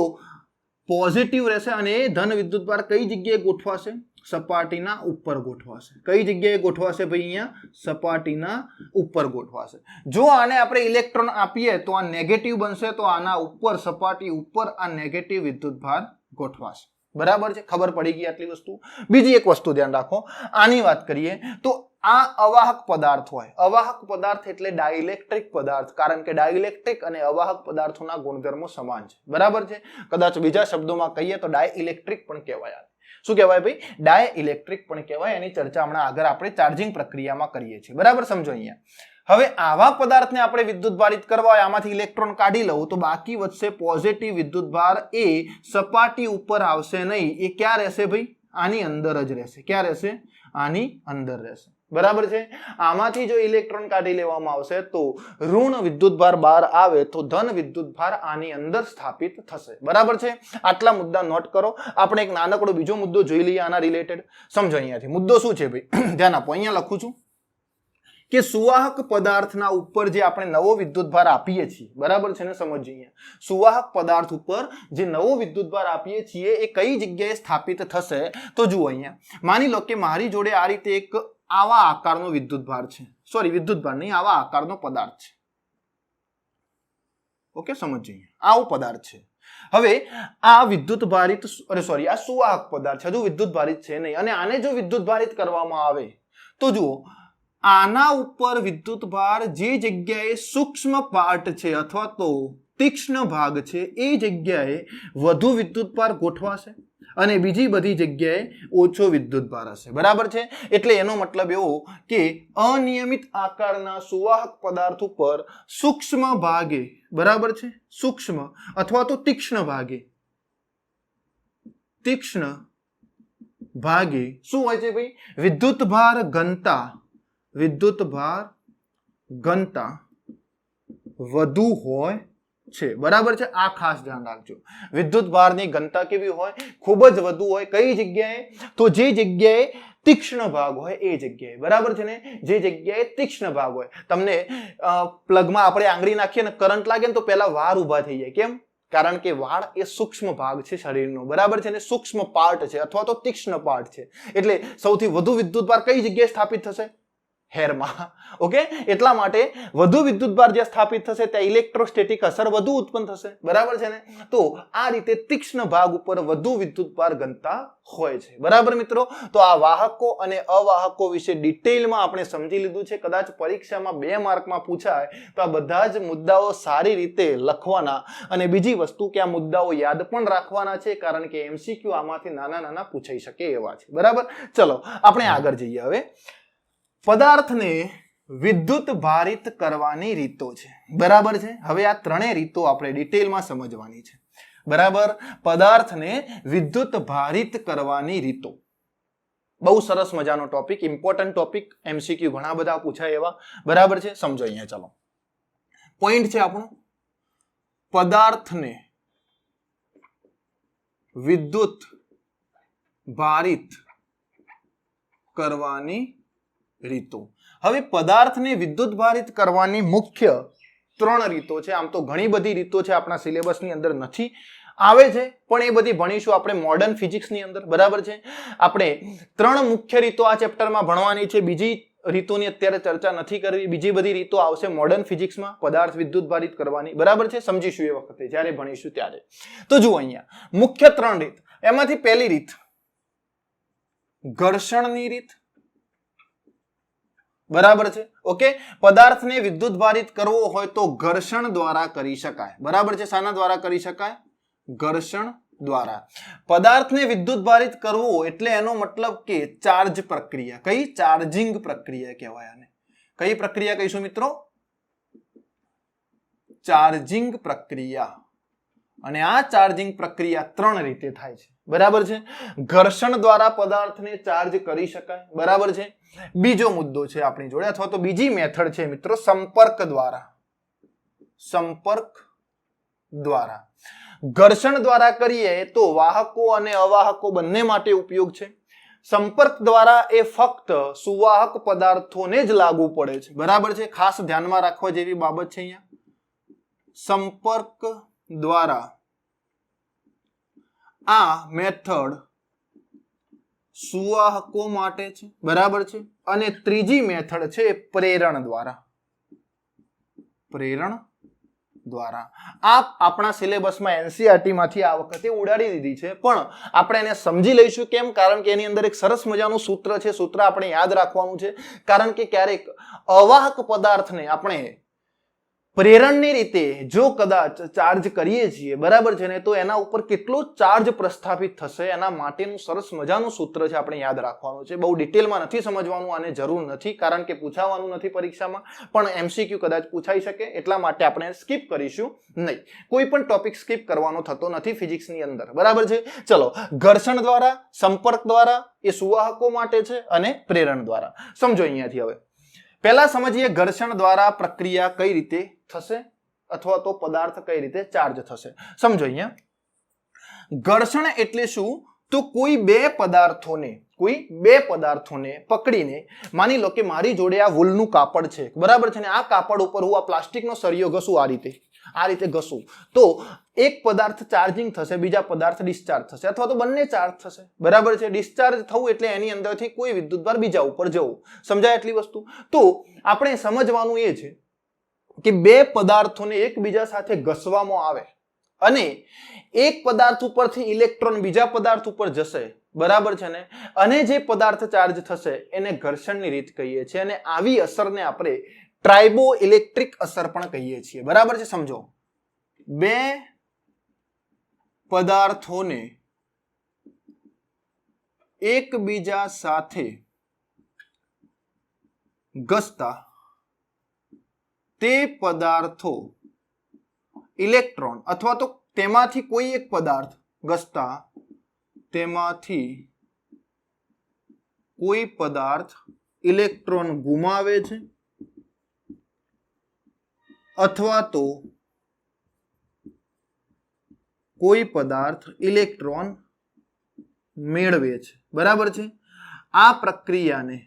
પોઝિટિવ રહેશે અને એ ધન વિદ્યુતભાર કઈ જગ્યાએ ગોઠવાશે? સપાટીના ઉપર ગોઠવાશે. કઈ જગ્યાએ ગોઠવાશે ભાઈ? અહીંયા સપાટીના ઉપર ગોઠવાશે. જો આને આપણે ઇલેક્ટ્રોન આપીએ તો આ નેગેટિવ બનશે, તો આના ઉપર સપાટી ઉપર આ નેગેટિવ વિદ્યુતભાર ગોઠવાશે, બરાબર છે? ખબર પડી ગઈ આટલી વસ્તુ. બીજી એક વસ્તુ ધ્યાન રાખો, આની વાત કરીએ તો આ અવાહક પદાર્થ હોય. અવાહક પદાર્થ એટલે ડાઇલેક્ટ્રિક પદાર્થ, કારણ કે ડાઇલેક્ટ્રિક અને અવાહક પદાર્થોના ગુણધર્મો સમાન છે, બરાબર છે? કદાચ બીજા શબ્દોમાં કહીએ તો ડાઇલેક્ટ્રિક પણ કહેવાય. શું કહેવાય ભાઈ? ડાઇલેક્ટ્રિક પણ કહેવાય. એની ચર્ચા હમણાં આગળ આપણે ચાર્જિંગ પ્રક્રિયામાં કરીએ છીએ, બરાબર? સમજો અહીંયા. હવે આવા પદાર્થને આપણે વિદ્યુત ભારિત કરવા હોય, આમાંથી ઇલેક્ટ્રોન કાઢી લઉં તો બાકી વધશે પોઝિટિવ વિદ્યુતભાર. એ સપાટી ઉપર આવશે નહીં, એ ક્યાં રહેશે ભાઈ? આની અંદર જ રહેશે. ક્યાં રહેશે? આની અંદર રહેશે, બરાબર છે? આમાંથી જો ઇલેક્ટ્રોન કાઢી લેવામાં આવશે તો ઋણ વિદ્યુતભાર બહાર આવે તો ધન વિદ્યુતભાર આની અંદર સ્થાપિત થશે, બરાબર છે? આટલા મુદ્દા નોટ કરો. આપણે એક નાનકડો બીજો મુદ્દો જોઈ લઈએ આના રિલેટેડ. સમજો અહીંયાથી મુદ્દો શું છે ભાઈ? ધ્યાન આપો. અહીંયા લખું છું કે સુવાહક પદાર્થના ઉપર જે આપણે નવો વિદ્યુતભાર આપીએ છીએ, બરાબર છે ને? સમજીએ. સુવાહક પદાર્થ ઉપર જે નવો વિદ્યુતભાર આપીએ છીએ એ કઈ જગ્યાએ સ્થાપિત થશે? તો જુઓ અહીંયા. માની લો કે મારી જોડે આ રીતે એક આવા આકારનો વિદ્યુતભાર છે, સોરી વિદ્યુતભાર નહીં, આવા આકારનો પદાર્થ છે. ઓકે, સમજીએ. આવો પદાર્થ છે. હવે આ વિદ્યુત ભારિત, સોરી આ સુવાહક પદાર્થ છે, હજુ વિદ્યુત ભારિત છે નહીં. અને આને જો વિદ્યુત ભારિત કરવામાં આવે તો જુઓ, આના ઉપર વિદ્યુતભાર જે જગ્યાએ સૂક્ષ્મ પાર્ટ છે અથવા તો તીક્ષ્ણ ભાગ છે એ જગ્યાએ વધુ વિદ્યુતભાર ગોઠવાશે અને બીજી બધી જગ્યાએ ઓછો વિદ્યુતભાર હશે, બરાબર છે? એટલે એનો મતલબ એવો કે અનિયમિત આકારના સુવાહક પદાર્થ ઉપર સૂક્ષ્મ ભાગે, બરાબર છે, સૂક્ષ્મ અથવા તો તીક્ષ્ણ ભાગે શું હોય છે ભાઈ? વિદ્યુતભાર ઘનતા વધુ હોય છે, બરાબર છે? આ ખાસ ધ્યાન રાખજો. વિદ્યુતભારની ઘનતા કેવી હોય? ખૂબ જ વધુ હોય. કઈ જગ્યાએ? તો જે જગ્યાએ તીક્ષ્ણ ભાગ હોય એ જગ્યાએ, બરાબર છે ને? જે જગ્યાએ તીક્ષ્ણ ભાગ હોય. તમને પ્લગમાં આપણે આંગળી નાખીએ ને કરંટ લાગે ને તો પહેલા વાળ ઊભા થઈ જાય. કેમ? કારણ કે વાળ એ સૂક્ષ્મ ભાગ છે શરીરનો, બરાબર છે ને? સૂક્ષ્મ પાર્ટ છે અથવા તો તીક્ષ્ણ પાર્ટ છે. એટલે સૌથી વધુ વિદ્યુતભાર કઈ જગ્યાએ સ્થાપિત થશે? હેરમાં. ઓકે, એટલા માટે વધુ વિદ્યુતભાર જ્યાં સ્થાપિત થશે ત્યાં ઇલેક્ટ્રોસ્ટેટિક અસર વધુ ઉત્પન્ન થશે. બરાબર છે ને? તો આ રીતે તીક્ષ્ણ ભાગ ઉપર વધુ વિદ્યુતભાર ઘનતા હોય છે. બરાબર મિત્રો? તો આ વાહકો અને અવાહકો વિશે ડિટેલમાં આપણે સમજી લીધું છે. કદાચ પરીક્ષામાં 2 માર્કમાં પૂછાય તો આ બધા જ મુદ્દાઓ સારી રીતે લખવાના, અને બીજી વસ્તુ કે આ મુદ્દાઓ યાદ પણ રાખવાના છે, કારણ કે MCQ આમાંથી નાના નાના પૂછાઈ શકે એવા છે. બરાબર? ચલો આપણે આગળ જઈએ. હવે પદાર્થને વિદ્યુત ભારિત કરવાની રીતો છે. બરાબર છે? હવે આ ત્રણેય રીતો આપણે ડિટેલમાં સમજવાની છે. બરાબર? પદાર્થને વિદ્યુત ભારિત કરવાની રીતો. બહુ સરસ મજાનો ટોપિક, ઇમ્પોર્ટન્ટ ટોપિક, MCQ ઘણા બધા પૂછાય એવા. બરાબર છે? સમજો અહીંયા. ચાલો, પોઈન્ટ છે આપણો, પદાર્થને વિદ્યુત ભારિત કરવાની રીતો. હવે પદાર્થને વિદ્યુત ભારિત કરવાની મુખ્ય 3 રીતો છે. આમ તો ઘણી બધી રીતો છે, આપણા સિલેબસની અંદર નથી આવે છે, પણ એ બધી ભણીશું આપણે મોડર્ન ફિઝિક્સની અંદર. બરાબર છે? આપણે 3 મુખ્ય રીતો આ ચેપ્ટરમાં ભણવાની છે. બીજી રીતોની અત્યારે ચર્ચા નથી કરવી. બીજી બધી રીતો આવશે મોડર્ન ફિઝિક્સમાં પદાર્થ વિદ્યુત ભારિત કરવાની. બરાબર છે? સમજીશું એ વખતે જ્યારે ભણીશું ત્યારે. તો જુઓ અહીંયા મુખ્ય 3 રીત. એમાંથી પહેલી રીત ઘર્ષણની રીત. બરાબર છે? ઓકે, પદાર્થને વિદ્યુત ભારિત કરવો હોય તો ઘર્ષણ દ્વારા કરી શકાય. બરાબર છે? શાના દ્વારા કરી શકાય? ઘર્ષણ દ્વારા. પદાર્થને વિદ્યુત ભારિત કરવો એટલે એનો મતલબ કે ચાર્જ પ્રક્રિયા. કઈ? ચાર્જિંગ પ્રક્રિયા કહેવાય આને. કઈ પ્રક્રિયા કહીશું મિત્રો? ચાર્જિંગ પ્રક્રિયા. અને આ ચાર્જિંગ પ્રક્રિયા 3 રીતે થાય છે. બરાબર છે? ઘર્ષણ દ્વારા પદાર્થને ચાર્જ કરી શકાય. બરાબર છે? બીજો મુદ્દો છે આપણી જોડે, અથવા તો બીજી મેથડ છે મિત્રો, સંપર્ક દ્વારા. સંપર્ક દ્વારા. ઘર્ષણ દ્વારા કરીએ તો વાહકો અને અવાહકો બંને માટે ઉપયોગ છે. સંપર્ક દ્વારા એ ફક્ત સુવાહક પદાર્થોને જ લાગુ પડે છે. બરાબર છે? ખાસ ધ્યાનમાં રાખવા જેવી બાબત છે અહીંયા. સંપર્ક દ્વારા આ મેથડ સુવાહકો માટે છે. બરાબર છે? અને ત્રીજી મેથડ છે પ્રેરણ દ્વારા. પ્રેરણ દ્વારા. આ આપણા સિલેબસમાં NCERT માંથી આ વખતે ઉડાડી દીધી છે, પણ આપણે એને સમજી લઈશું. કેમ? કારણ કે એની અંદર એક સરસ મજાનું સૂત્ર છે. સૂત્ર આપણે યાદ રાખવાનું છે, કારણ કે ક્યારેક અવાહક પદાર્થને આપણે પ્રેરણની રીતે જો કદાચ ચાર્જ કરીએ છીએ, બરાબર છે ને, તો એના ઉપર કેટલો ચાર્જ પ્રસ્થાપિત થશે એના માટેનું સરસ મજાનું સૂત્ર છે, આપણે યાદ રાખવાનું છે. બહુ ડિટેલમાં નથી સમજવાનું, આને જરૂર નથી, કારણ કે પૂછાવાનું નથી પરીક્ષામાં, પણ MCQ કદાચ પૂછાઈ શકે, એટલા માટે આપણે સ્કીપ કરીશું નહીં. કોઈ પણ ટોપિક સ્કીપ કરવાનો થતો નથી ફિઝિક્સની અંદર. બરાબર છે? ચલો, ઘર્ષણ દ્વારા, સંપર્ક દ્વારા, એ સુવાહકો માટે છે, અને પ્રેરણ દ્વારા. સમજો અહીંયાથી. હવે પહેલા સમજીએ ઘર્ષણ દ્વારા પ્રક્રિયા કઈ રીતે થશે, અથવા તો પદાર્થ કઈ રીતે ચાર્જ થશે. સમજો અહીંયા. ઘર્ષણ એટલે શું? તો કોઈ બે પદાર્થોને પકડીને, માની લો કે મારી જોડે આ વૂલનું કાપડ છે. બરાબર છે ને? આ કાપડ ઉપર હું આ પ્લાસ્ટિકનો સળિયો ઘસું, આ રીતે ઘસું, તો એક પદાર્થ ચાર્જિંગ થશે, બીજા પદાર્થ ડિસ્ચાર્જ થશે, અથવા તો બંને ચાર્જ થશે. બરાબર છે? ડિસ્ચાર્જ થવું એટલે એની અંદરથી કોઈ વિદ્યુતભાર બીજા ઉપર જવું. સમજાય એટલી વસ્તુ? તો આપણે સમજવાનું એ છે કે બે પદાર્થોને એકબીજા સાથે ઘસવામાં આવે અને એક પદાર્થ ઉપરથી ઇલેક્ટ્રોન બીજા પદાર્થ ઉપર જશે. બરાબર છે ને? અને જે પદાર્થ ચાર્જ થશે એને ઘર્ષણની રીત કહીએ છીએ, અને આવી અસરને આપણે ટ્રાઇબો ઇલેક્ટ્રિક અસર પણ કહીએ છીએ. બરાબર છે? સમજો, બે પદાર્થોને એકબીજા સાથે ઘસતા તે પદાર્થો ઇલેક્ટ્રોન, અથવા તો તેમાંથી કોઈ એક પદાર્થ ઘસતા તેમાંથી કોઈ પદાર્થ ઇલેક્ટ્રોન ગુમાવે છે, અથવા તો કોઈ પદાર્થ ઇલેક્ટ્રોન મેળવે છે. બરાબર છે? આ પ્રક્રિયાને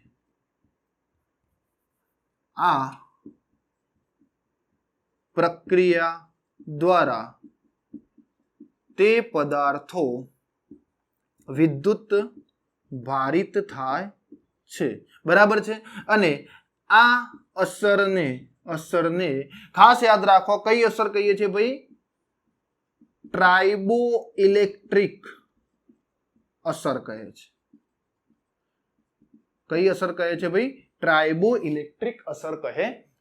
પ્રક્રિયા દ્વારા તે પદાર્થો વિદ્યુત ભારિત થાય છે. બરાબર છે? અને આ અસરને ખાસ યાદ રાખો, કઈ અસર કહીએ છીએ ભાઈ? ટ્રાઇબો ઇલેક્ટ્રિક અસર કહે છે. કઈ અસર કહે છે ભાઈ? ટ્રાઇબો ઇલેક્ટ્રિક અસર કહે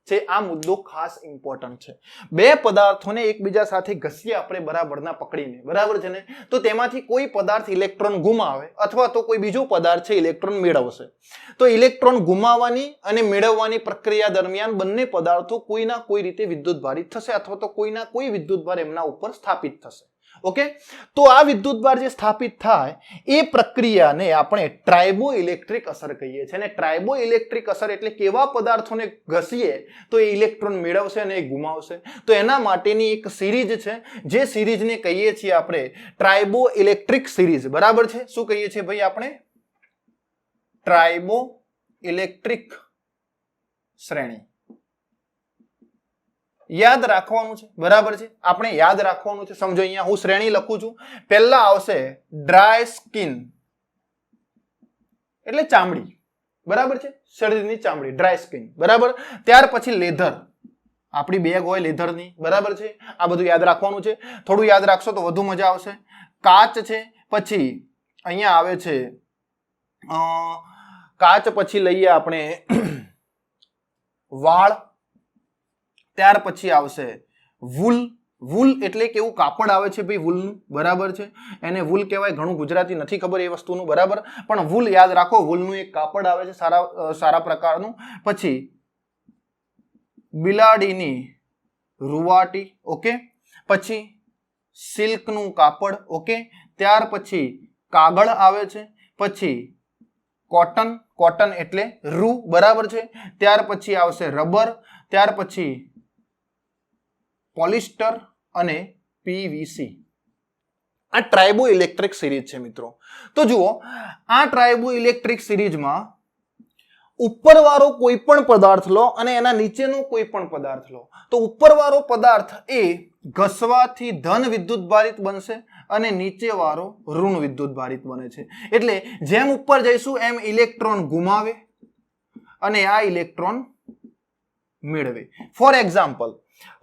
છે. આ મુદ્દો ખાસ ઇમ્પોર્ટન્ટ છે. બે પદાર્થોને એકબીજા સાથે ઘસીએ આપણે બરાબરના પકડીને, બરાબર છે ને, તો તેમાંથી કોઈ પદાર્થ ઇલેક્ટ્રોન ગુમાવે અથવા તો કોઈ બીજો પદાર્થ છે ઇલેક્ટ્રોન મેળવશે. તો ઇલેક્ટ્રોન ગુમાવવાની અને મેળવવાની પ્રક્રિયા દરમિયાન બંને પદાર્થો કોઈના કોઈ રીતે વિદ્યુતભારિત થશે અથવા તો કોઈના કોઈ વિદ્યુતભાર એમના ઉપર સ્થાપિત થશે. ઓકે, તો આ વિદ્યુતભાર જે સ્થાપિત થાય એ પ્રક્રિયાને આપણે ટ્રાઇબો ઇલેક્ટ્રિક અસર કહીએ છીએ. અને ટ્રાઇબો ઇલેક્ટ્રિક અસર એટલે કેવા પદાર્થોને ઘસીએ તો એ ઇલેક્ટ્રોન મેળવશે અને એ ગુમાવશે. તો એના માટેની એક સિરીઝ છે, જે સિરીઝને કહીએ છીએ આપણે ટ્રાઇબો ઇલેક્ટ્રિક સિરીઝ. બરાબર છે? શું કહીએ છીએ ભાઈ આપણે? ટ્રાઇબો ઇલેક્ટ્રિક શ્રેણી. યાદ રાખવાનું છે, બરાબર છે? આપણે યાદ રાખવાનું છે. સમજો, અહીંયા હું શ્રેણી લખું છું. પહેલા આવશે ડ્રાય સ્કિન એટલે ચામડી, બરાબર છે? શરીરની ચામડી, ડ્રાય સ્કિન, બરાબર. ત્યાર પછી લેધર, આપણી બેગ હોય લેધરની, બરાબર છે? આ બધું યાદ રાખવાનું છે. થોડું યાદ રાખશો તો વધુ મજા આવશે. કાચ છે, પછી અહીંયા આવે છે કાચ, પછી લઈએ આપણે વાળ. ત્યાર પછી આવશે વૂલ. વૂલ એટલે કેવું કાપડ આવે છે ભાઈ વૂલનું, બરાબર છે? એને વૂલ કહેવાય. ઘણું ગુજરાતી નથી ખબર એ વસ્તુનું, બરાબર, પણ વૂલ યાદ રાખો. વૂલનું એક કાપડ આવે છે સારા પ્રકારનું. પછી બિલાડીની રૂવાટી. ઓકે, પછી સિલ્કનું કાપડ. ઓકે, ત્યાર પછી કાગળ આવે છે. પછી કોટન, કોટન એટલે રૂ, બરાબર છે? ત્યાર પછી આવશે રબર. ત્યાર પછી પોલિસ્ટર અને પીવીસી. આ ટ્રાઇબો ઇલેક્ટ્રિક સિરીઝ છે મિત્રો. તો જુઓ, આ ટ્રાઇબો ઇલેક્ટ્રિક સિરીઝમાં ઉપરવાળો કોઈ પણ પદાર્થ લો અને એના નીચેનો કોઈ પણ પદાર્થ લો, તો ઉપરવાળો પદાર્થ એ ઘસવાથી ધન વિદ્યુતભારિત બનશે અને નીચેવાળો ઋણ વિદ્યુતભારિત બને છે. એટલે જેમ ઉપર જઈશું એમ ઇલેક્ટ્રોન ગુમાવે અને આ ઇલેક્ટ્રોન મેળવે. ફોર એક્ઝામ્પલ,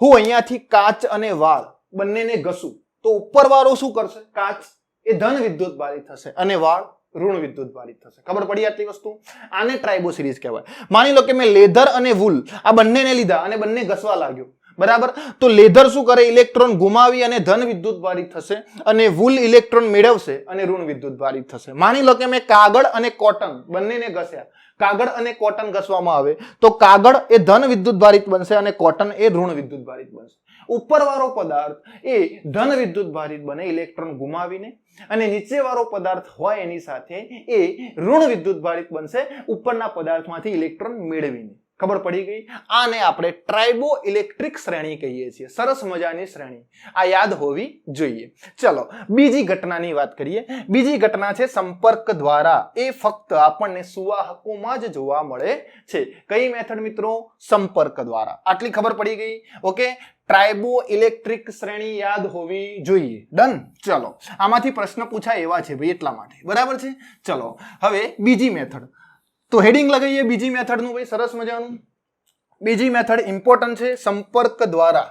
હું અહીંયાથી કાચ અને વાળ બંનેને ઘસું તો ઉપરવાળો શું કરશે? કાચ એ ધન વિદ્યુતભારિત થશે અને વાળ ઋણ વિદ્યુતભારિત થશે. ખબર પડી આટલી વસ્તુ? આને ટ્રાઇબો સિરીઝ કહેવાય. માની લો કે મેં લેધર અને વૂલ આ બંનેને લીધા અને બંને ઘસવા લાગ્યો, બરાબર? તો લેધર શું કરે? ઇલેક્ટ્રોન ગુમાવી અને ધન વિદ્યુતભારિત થશે અને વૂલ ઇલેક્ટ્રોન મેળવશે અને ઋણ વિદ્યુતભારિત થશે. માની લો કે મેં કાગળ અને કોટન બંનેને ઘસ્યા. કાગળ અને કોટન ઘસવામાં આવે તો કાગળ એ ધન વિદ્યુતભારિત બનશે અને કોટન એ ઋણ વિદ્યુતભારિત બનશે. ઉપરવાળો પદાર્થ એ ધન વિદ્યુતભારિત બને ઇલેક્ટ્રોન ગુમાવીને, અને નીચેવાળો પદાર્થ હોય એની સાથે એ ઋણ વિદ્યુતભારિત બનશે ઉપરના પદાર્થમાંથી ઇલેક્ટ્રોન મેળવીને. ખબર પડી ગઈ? આને આપણે ટ્રાઇબો ઇલેક્ટ્રિક શ્રેણી કહીએ છીએ. સરસ મજાની શ્રેણી, આ યાદ હોવી જોઈએ. ચલો બીજી ઘટનાની વાત કરીએ. બીજી ઘટના છે સંપર્ક દ્વારા. એ ફક્ત આપણને સુવાહકોમાં જ જોવા મળે છે. કઈ મેથડ મિત્રો? સંપર્ક દ્વારા. આટલી ખબર પડી ગઈ? ઓકે, ટ્રાઇબો ઇલેક્ટ્રિક શ્રેણી યાદ હોવી જોઈએ. ડન. ચલો, આમાંથી પ્રશ્ન પૂછાય એવા છે ભાઈ, એટલા માટે, બરાબર છે? ચલો હવે બીજી મેથડ, તો હેડિંગ લગાવીએ બીજી મેથડનું ભાઈ, સરસ મજાનું. બીજી મેથડ ઇમ્પોર્ટન્ટ છે, સંપર્ક દ્વારા.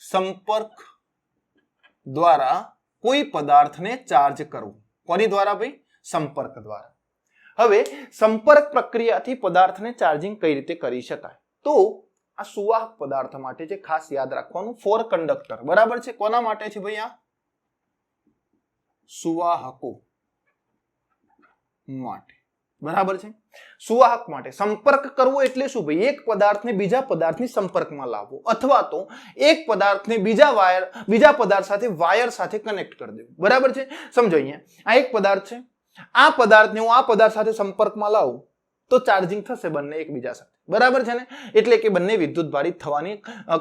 સંપર્ક દ્વારા કોઈ પદાર્થને ચાર્જ કરવો. કોની દ્વારા ભાઈ? સંપર્ક દ્વારા. હવે સંપર્ક પ્રક્રિયાથી પદાર્થને ચાર્જિંગ કઈ રીતે કરી શકાય? તો આ સુવાહક પદાર્થ માટે છે, ખાસ યાદ રાખવાનું. ફોર કંડક્ટર, બરાબર છે? કોના માટે છે ભાઈ? આ સુવાહકો માટે, બરાબર છે? સુવાહક માટે સંપર્ક કરવો એટલે શું ભાઈ? એક પદાર્થને બીજા પદાર્થની સંપર્કમાં લાવવો, અથવા તો એક પદાર્થને બીજા પદાર્થ સાથે વાયર સાથે કનેક્ટ કરી દેવું, બરાબર છે? સમજો, અહીંયા આ એક પદાર્થ છે. આ પદાર્થને હું આ પદાર્થ સાથે સંપર્કમાં લાવું તો ચાર્જિંગ થશે બંને એકબીજા સાથે, બરાબર છે ને? એટલે કે બંને વિદ્યુતભારિત થવાની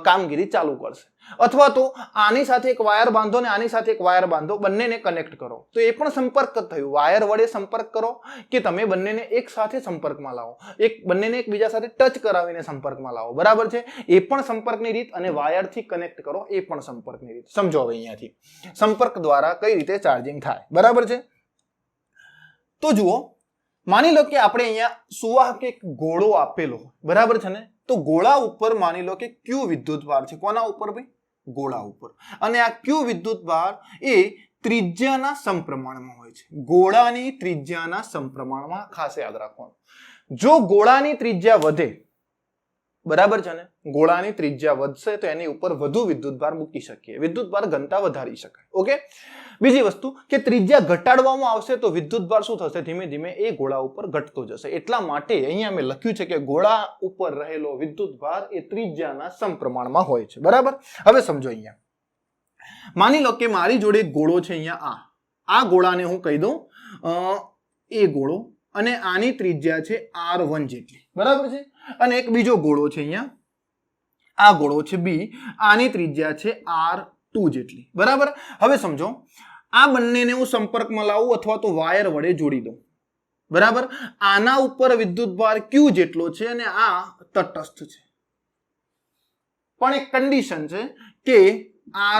કામગીરી ચાલુ કરશે. અથવા તો આની સાથે એક વાયર બાંધો ને આની સાથે એક વાયર બાંધો, બંનેને કનેક્ટ કરો, તો એ પણ સંપર્ક જ થયું. વાયર વડે સંપર્ક કરો કે તમે બંનેને એક સાથે સંપર્કમાં લાવો, બંનેને એકબીજા સાથે ટચ કરાવીને સંપર્કમાં લાવો, બરાબર છે? એ પણ સંપર્કની રીત. અને વાયરથી કનેક્ટ કરો, એ પણ સંપર્કની રીત. સમજો હવે અહીંયાથી સંપર્ક દ્વારા કઈ રીતે ચાર્જિંગ થાય, બરાબર છે? તો જુઓ, માની લો કે આપણે અહીંયા સુવાહક એક ગોળો આપેલો, બરાબર છે ને, તો ગોળા ઉપર માની લો કે ક્યુ વિદ્યુતભાર છે. કોના ઉપર ભાઈ? ગોળા ઉપર. અને આ ક્યુ વિદ્યુતભાર એ ત્રિજ્યાના સમપ્રમાણમાં હોય છે. ગોળાની ત્રિજ્યાના સમપ્રમાણમાં, ખાસ યાદ રાખવાનું. જો ગોળાની ત્રિજ્યા વધે, બરાબર છે ને, ગોળાની ત્રિજ્યા વધશે તો એની ઉપર વધુ વિદ્યુતભાર મૂકી શકીએ, વિદ્યુતભાર ઘનતા વધારી શકાય. ઓકે. બીજી વસ્તુ કે ત્રિજ્યા ઘટાડવામાં આવશે તો વિદ્યુતભાર શું થશે? ધીમે ધીમે એ ગોળા ઉપર ઘટતો જશે. એટલા માટે અહીંયા મેં લખ્યું છે કે ગોળા ઉપર રહેલો વિદ્યુતભાર એ ત્રિજ્યાના સમપ્રમાણમાં હોય છે. બરાબર. હવે સમજો, અહીંયા માની લો કે મારી જોડે એક ગોળો છે. અહીંયા આ ગોળાને હું કહી દઉં એ ગોળો, અને આની ત્રિજ્યા છે R1 જેટલી, બરાબર છે. અને એક બીજો ગોળો છે અહીંયા, આ ગોળો છે B, આની ત્રિજ્યા છે R2 જેટલી, બરાબર. હવે સમજો, આ બંનેને હું સંપર્કમાં લાવું અથવા તો વાયર વડે જોડી દઉં, બરાબર. આના ઉપર વિદ્યુતભાર Q જેટલો છે અને આ તટસ્થ છે. પણ એક કન્ડિશન છે કે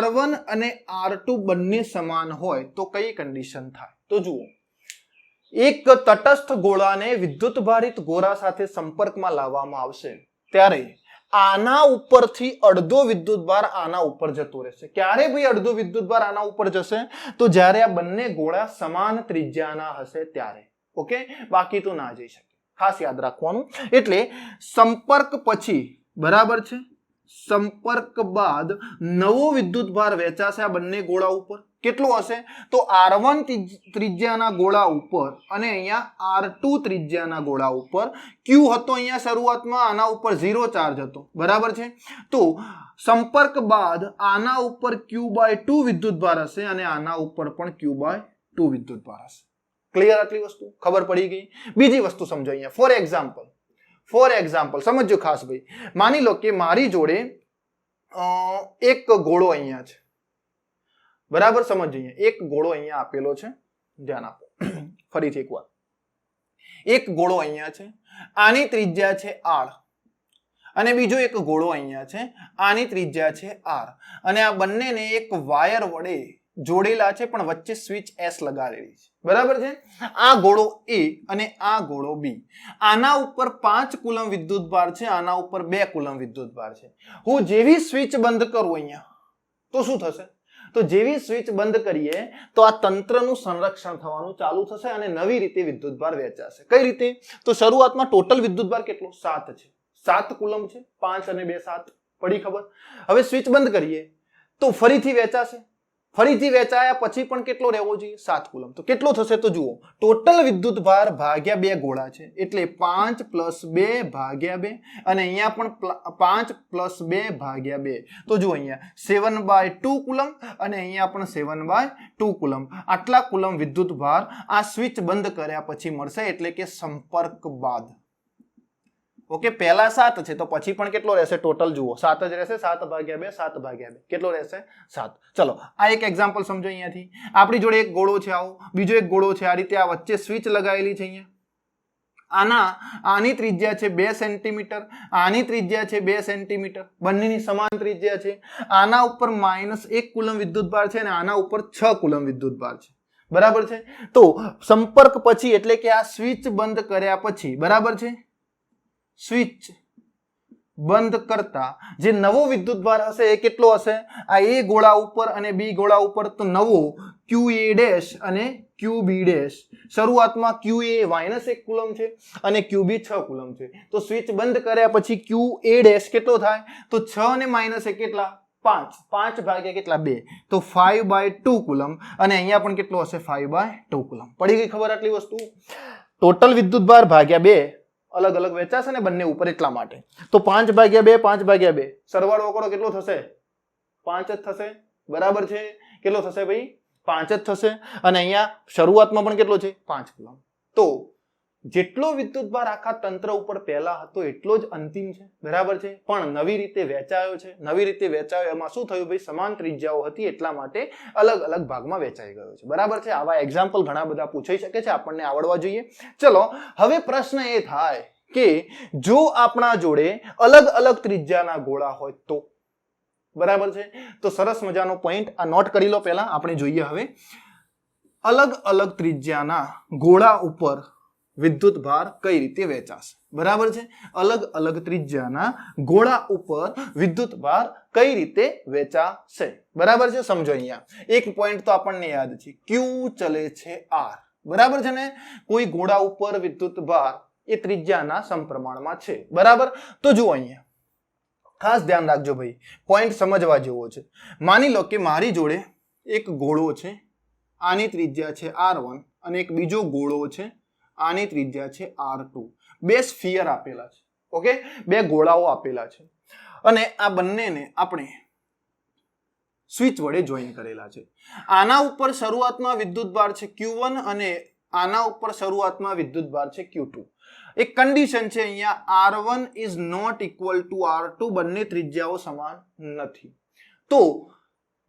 R1 અને R2 બંને સમાન હોય તો કઈ કન્ડિશન થાય? તો જુઓ, એક તટસ્થ ગોળાને વિદ્યુતભારિત ગોળા સાથે સંપર્કમાં લાવવામાં આવશે ત્યારે આના ઉપરથી અડધો વિદ્યુતભાર આના ઉપર જતો રહેશે. ક્યારે ભાઈ અડધો વિદ્યુતભાર આના ઉપર જશે? તો જ્યારે આ બંને ગોળા સમાન ત્રિજ્યાના હશે ત્યારે. ઓકે, બાકી તો ના જઈ શકે. ખાસ યાદ રાખવાનું. એટલે સંપર્ક પછી, બરાબર છે, સંપર્ક બાદ નવો વિદ્યુતભાર વહેંચાશે આ બંને ગોળા ઉપર. કેટલો હશે? તો R1 ત્રિજ્યાના ગોળા ઉપર અને અહીંયા R2 ત્રિજ્યાના ગોળા ઉપર. Q હતો અહીંયા શરૂઆતમાં, આના ઉપર 0 ચાર્જ હતો, બરાબર છે. તો સંપર્ક બાદ આના ઉપર Q/2 વિદ્યુતભાર હશે અને આના ઉપર પણ Q/2 વિદ્યુતભાર હશે. ક્લિયર? આટલી વસ્તુ ખબર પડી ગઈ. બીજી વસ્તુ સમજો અહીંયા. ફોર એક્ઝામ્પલ સમજો ખાસ ભાઈ. માની લો કે મારી જોડે એક ગોળો અહીંયા છે, બરાબર. સમજીએ, એક ગોળો અહીંયા આપેલો છે, ધ્યાન આપો. ફરીથી એકવાર, એક ગોળો અહીંયા છે, આની ત્રિજ્યા છે R, અને બીજો એક ગોળો અહીંયા છે, આની ત્રિજ્યા છે R, અને આ બંનેને એક વાયર વડે જોડેલા છે પણ વચ્ચે સ્વિચ S લગાડેલી છે, બરાબર છે. આ ગોળો A અને આ ગોળો B. આના ઉપર 5 કુલમ વિદ્યુતભાર છે, આના ઉપર 2 કુલમ વિદ્યુતભાર છે. હું જેવી સ્વિચ બંધ કરું અહીંયા તો શું થશે? તો જેવી સ્વિચ બંધ કરીએ તો આ તંત્રનું સંરક્ષણ થવાનું ચાલુ થશે અને નવી રીતે વિદ્યુતભાર વહેંચાશે. કઈ રીતે? તો શરૂઆતમાં ટોટલ વિદ્યુતભાર કેટલો? 7 છે, 7 કુલમ છે, 5 અને 2 7. પડી ખબર? હવે સ્વિચ બંધ કરીએ તો ફરીથી વહેંચાશે. ફરીથી વહેંચાયા પછી પણ કેટલો રહેવો જોઈએ? 7 કુલમ. તો કેટલો થશે? તો જુઓ, ટોટલ વિદ્યુતભાર ભાગ્યા 2 ગોળા છે એટલે 5 + 2 ભાગ્યા 2, અને અહીંયા પણ 5 + 2 ભાગ્યા 2. તો જુઓ, અહીંયા 7/2 કુલમ અને અહીંયા પણ 7/2 કુલમ. આટલા કુલમ વિદ્યુતભાર આ સ્વિચ બંધ કર્યા પછી મળશે, એટલે કે સંપર્ક બાદ. ઓકે, પહેલા 7 છે તો પછી પણ કેટલો રહેશે? ટોટલ જુઓ 7 જ રહેશે. 7/2, 7/2 કેટલો રહેશે? 7. ચલો, આ એક એક્ઝામ્પલ સમજો. અહીંયાથી આપણી જોડે એક ગોળો છે, આવો બીજો એક ગોળો છે, આ રીતે આ વચ્ચે સ્વિચ લગાવેલી છે. અહીંયા આની ત્રિજ્યા છે 2 સેન્ટીમીટર, આની ત્રિજ્યા છે 2 સેન્ટીમીટર, બંનેની સમાન ત્રિજ્યા છે. આના ઉપર -1 કુલમ વિદ્યુતભાર છે અને આના ઉપર 6 કુલમ વિદ્યુતભાર છે, બરાબર છે. તો સંપર્ક પછી એટલે કે આ સ્વિચ બંધ કર્યા પછી, બરાબર છે, સ્વિચ બંધ કરતા જે નવો વિદ્યુતભાર હશે એ કેટલો હશે? આ A ગોળા ઉપર અને B ગોળા ઉપર તો નવો QA' અને QB'. શરૂઆતમાં QA -1 કુલમ છે અને QB 6 કુલમ છે. તો સ્વિચ બંધ કર્યા પછી QA' કેટલો થાય? તો 6 અને -1 કેટલા? 5. 5 ભાગ્યા કેટલા? 2. તો 5/2 કુલમ, અને અહીંયા પણ કેટલો હશે? 5/2 કુલમ. પડી ગઈ ખબર આટલી વસ્તુ? ટોટલ વિદ્યુતભાર ભાગ્યા 2 અલગ અલગ વેચાશે ને બંને ઉપર, એટલા માટે. તો 5/2, 5/2 સરવાળો કરો કેટલો થશે? 5 જ થશે, બરાબર છે. કેટલો થશે ભાઈ? 5 જ થશે. અને અહીંયા શરૂઆતમાં પણ કેટલો છે? 5 કુલમ. તો જેટલો વિદ્યુતભાર આખા તંત્ર ઉપર પહેલા હતો એટલો જ અંતિમ છે, બરાબર છે. પણ નવી રીતે વહેંચાયો છે. નવી રીતે વહેંચાયો એમાં શું થયું ભાઈ? સમાન ત્રિજ્યાઓ હતી એટલા માટે અલગ અલગ ભાગમાં વહેંચાઈ ગયો છે, બરાબર છે. આવા એક્ઝામ્પલ ઘણા બધા પૂછાઈ શકે છે, આપણને આવડવા જોઈએ. ચલો, હવે પ્રશ્ન એ થાય કે જો આપણા જોડે અલગ અલગ ત્રિજ્યાના ગોળા હોય તો, બરાબર છે. તો સરસ મજાનો પોઈન્ટ આ નોટ કરી લો. પહેલા આપણે જોઈએ હવે અલગ અલગ ત્રિજ્યાના ગોળા ઉપર વિદ્યુત ભાર કઈ રીતે વહેંચાશે બરાબર છે અલગ અલગ ત્રિજ્યાના ગોળા ઉપર વિદ્યુત ભાર કઈ રીતે વહેંચાશે બરાબર છે સમજો અહીંયા એક પોઈન્ટ તો આપણને યાદ છે Q ચલે છે R બરાબર છે ને કોઈ ગોળા ઉપર વિદ્યુત ભાર એ ત્રિજ્યાના સમપ્રમાણમાં છે બરાબર તો જુઓ અહીંયા ખાસ ધ્યાન રાખજો ભાઈ પોઈન્ટ સમજવા જેવો છે માની લો કે મારી જોડે એક ગોળો છે આની ત્રિજ્યા છે R1 અને એક બીજો ગોળો છે આની ત્રિજ્યા છે R2 બે સ્ફિયર આપેલા છે ઓકે બે ગોળાઓ આપેલા છે અને આ બંનેને આપણે સ્વિચ વડે જોઈન કરેલા છે આના ઉપર શરૂઆતમાં વિદ્યુતભાર છે Q1 અને આના ઉપર શરૂઆતમાં વિદ્યુતભાર છે Q2 એક કન્ડિશન છે અહીંયા R1 is not equal to R2 બંને ત્રિજ્યાઓ સમાન નથી તો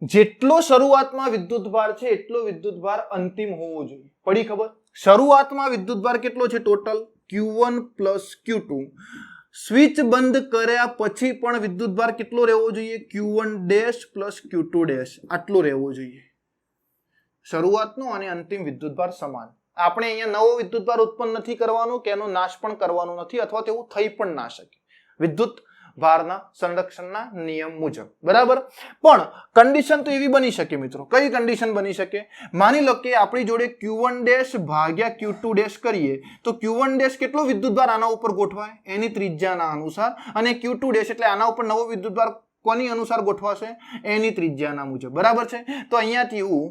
જેટલો શરૂઆતમાં વિદ્યુતભાર છે એટલો વિદ્યુતભાર અંતિમ હોવો જોઈએ પડી ખબર શરૂઆતમાં વિદ્યુતભાર કેટલો છે total Q1 plus Q2 switch બંધ કર્યા પછી પણ વિદ્યુતભાર કેટલો રહેવો જોઈએ Q1 dash plus Q2 dash આટલો રહેવો જોઈએ શરૂઆતનો અને અંતિમ વિદ્યુતભાર સમાન આપણે અહીંયા નવો વિદ્યુતભાર ઉત્પન્ન નથી કરવાનો કે એનો નાશ પણ કરવાનો નથી અથવા તેવું થઈ પણ ના શકે વિદ્યુત ભારના સંરક્ષણના નિયમ મુજબ બરાબર પણ કન્ડિશન તો એવી બની શકે મિત્રો કઈ કન્ડિશન બની શકે માની લો કે આપણી જોડે Q1 ડેશ ભાગ્યા Q2 ડેશ કરીએ તો Q1 ડેશ કેટલો વિદ્યુતભાર આના ઉપર ગોઠવાય એની ત્રિજ્યાના અનુસાર અને Q2 ડેશ એટલે આના ઉપર નવો વિદ્યુતભાર કોની અનુસાર ગોઠવાશે એની ત્રિજ્યાના મુજબ બરાબર છે તો અહીંયાથી હું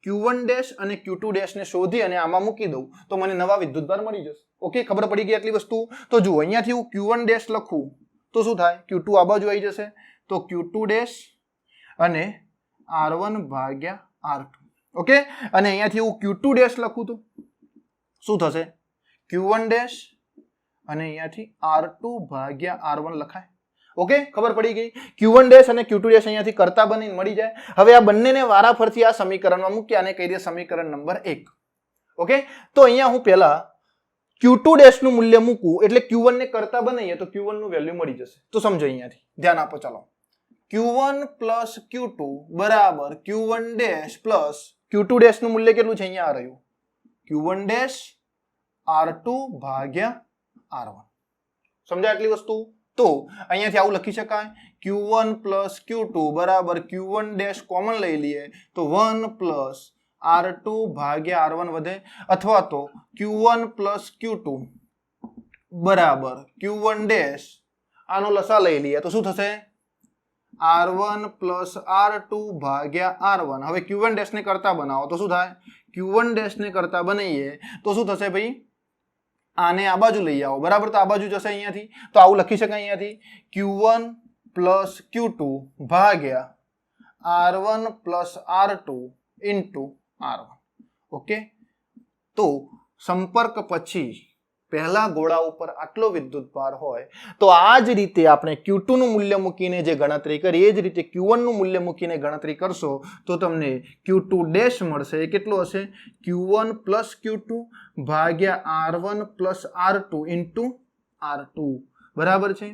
Q1 ડેશ અને Q2 ડેશ ને શોધી અને આમાં મૂકી દઉં તો મને નવા વિદ્યુતભાર મળી જશે ઓકે ખબર પડી ગઈ આટલી વસ્તુ તો જુઓ અહીંયાથી હું Q1 ડેશ લખું તો શું થાય Q2 આ બાજુ આવી જશે તો Q2 ડેશ અને R1 ભાગ્યા R2 ઓકે અને અહીંયાથી હું Q2 ડેશ લખું તો શું થશે Q1 ડેશ અને અહીંયાથી R2 ભાગ્યા R1 લખાય ઓકે ખબર પડી ગઈ Q1 ડેશ અને Q2 ડેશ અહીંયાથી કરતા બનીને મળી જાય હવે આ બંનેને વારાફરતી આ સમીકરણમાં મૂકી આને કહી દે સમીકરણ નંબર 1 ઓકે તો અહીંયા હું પહેલા Q2 ડેશ નું મૂલ્ય મૂકું એટલે Q1 ને કરતા બનાવીએ તો Q1 નું વેલ્યુ મળી જશે તો સમજો અહીંયાથી ધ્યાન આપો ચાલો Q1 પ્લસ Q2 બરાબર Q1 dash plus Q2 dash નું મૂલ્ય કેટલું છે અહીંયા આ રહ્યું Q1 ડેશ R2 ભાગ્યા R1 સમજાય આટલી વસ્તુ તો અહીંયાથી આવું લખી શકાય Q1 પ્લસ Q2 બરાબર Q1 ડેશ કોમન લઈ લઈએ તો 1 પ્લસ R2 ભાગ્યા R1 વધે અથવા તો Q1 પ્લસ Q2 બરાબર Q1 ડેશ આનો લસા લઈ લઈએ તો શું થશે R1 પ્લસ R2 ભાગ્યા R1 હવે Q1 ડેશ ને કરતા બનાવો તો શું થાય Q1 ડેશ ને કરતા બનાવીએ તો શું થશે ભાઈ આને આ બાજુ લઈ આવો બરાબર તો આ બાજુ જશે અહીંયાથી તો આવું લખી શકાય અહીંયાથી Q1 પ્લસ Q2 ભાગ્યા R1 plus R2 into R1 okay તો સંપર્ક પછી પહેલા ગોળા ઉપર આટલો વિદ્યુતભાર હોય તો આ જ રીતે આપણે Q2 નું મૂલ્ય મૂકીને જે ગણતરી કરી એ જ રીતે Q1 નું મૂલ્ય મૂકીને ગણતરી કરશો તો તમને Q2 ડેશ મળશે એ કેટલો હશે Q1 પ્લસ Q2 ભાગ્યા R1 plus R2 into R2 બરાબર છે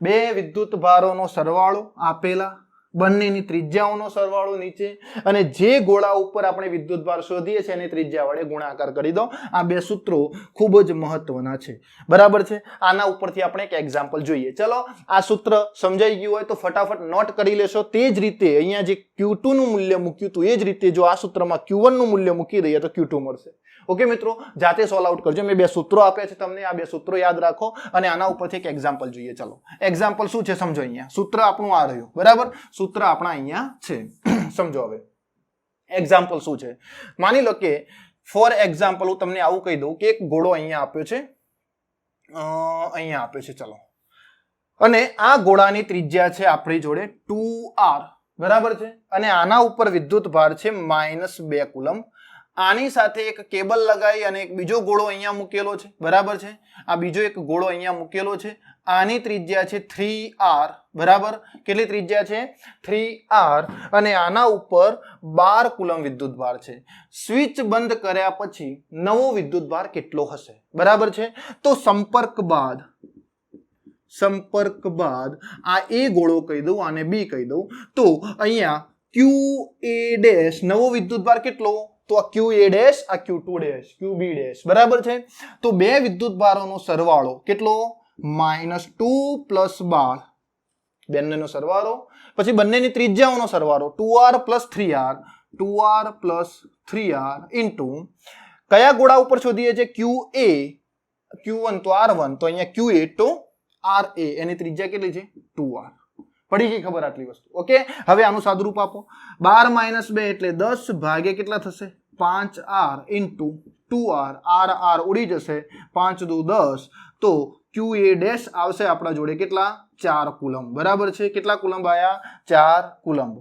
બે વિદ્યુતભારોનો સરવાળો આપેલા બંનેની ત્રિજ્યાઓનો સરવાળો નીચે અને જે ગોળા ઉપર આપણે વિદ્યુતભાર શોધીએ છીએ એની ત્રિજ્યા વડે ગુણાકાર કરી દો આ બે સૂત્રો ખૂબ જ મહત્વના છે બરાબર છે આના ઉપરથી આપણે એક એક્ઝામ્પલ જોઈએ ચલો આ સૂત્ર સમજાઈ ગયું હોય તો ફટાફટ નોટ કરી લેશો તે જ રીતે અહીંયા જે Q2 નું મૂલ્ય મૂક્યું હતું એ જ રીતે જો આ સૂત્રમાં Q1 નું મૂલ્ય મૂકી દઈએ તો Q2 મળશે ઓકે મિત્રો જાતે સોલ્વ આઉટ કરજો મેં બે સૂત્રો આપ્યા છે તમને આ બે સૂત્રો યાદ રાખો અને આના ઉપરથી એક એક્ઝામ્પલ જોઈએ ચલો એક્ઝામ્પલ શું છે સમજો અહીંયા સૂત્ર આપણું આ રહ્યું બરાબર સૂત્ર આપણા અહીંયા છે સમજો હવે એક્ઝામ્પલ શું છે માની લો કે ફોર એક્ઝામ્પલ હું તમને આવું કહી દઉં કે એક ગોળો અહીંયા આપ્યો છે ચલો અને આ ગોળાની ત્રિજ્યા છે આપણી જોડે 2r બરાબર છે અને આના ઉપર વિદ્યુત ભાર છે -2 કુલમ આની સાથે એક કેબલ લગાવી અને એક બીજો ગોળો અહીંયા મૂકેલો છે બરાબર છે આ બીજો એક ગોળો અહીંયા મૂકેલો છે આની ત્રિજ્યા છે 3r બરાબર કેટલી ત્રિજ્યા છે 3r અને આના ઉપર 12 કુલમ વિદ્યુતભાર છે સ્વિચ બંધ કર્યા પછી નવો વિદ્યુતભાર કેટલો હશે બરાબર છે તો સંપર્ક બાદ આ a ગોળો કહી દઉં આને b કહી દઉં તો અહીંયા qa ડેશ નવો વિદ્યુતભાર કેટલો તો આ ક્યુ એ ડેશ, આ ક્યુ ટુ ડેશ, ક્યુ બી ડેશ, બરાબર છે. તો બે વિદ્યુતભારોનો સરવાળો કેટલો? -2 + 12, બંનેનો સરવાળો, પછી બંનેની ત્રિજ્યાઓનો સરવાળો 2r + 3r, 2r + 3r into કયા ગોળા ઉપર શોધીએ છીએ? QA, Q1 તો R1, તો અહીંયા QA તો RA, એની ત્રિજ્યા કેટલી છે? 2r. પડી ગઈ ખબર આટલી વસ્તુ? ઓકે. હવે આનું સાદુરૂપ આપો. 12 - 2 એટલે 10 ભાગે કેટલા થશે? 5r ઇન્ટુ 2r, r ઉડી જશે, 5 દુ 10, તો QA ડેશ આવશે આપણા જોડે કેટલા? 4 કુલમ. બરાબર છે. કેટલા કુલમ આયા? 4 કુલમ.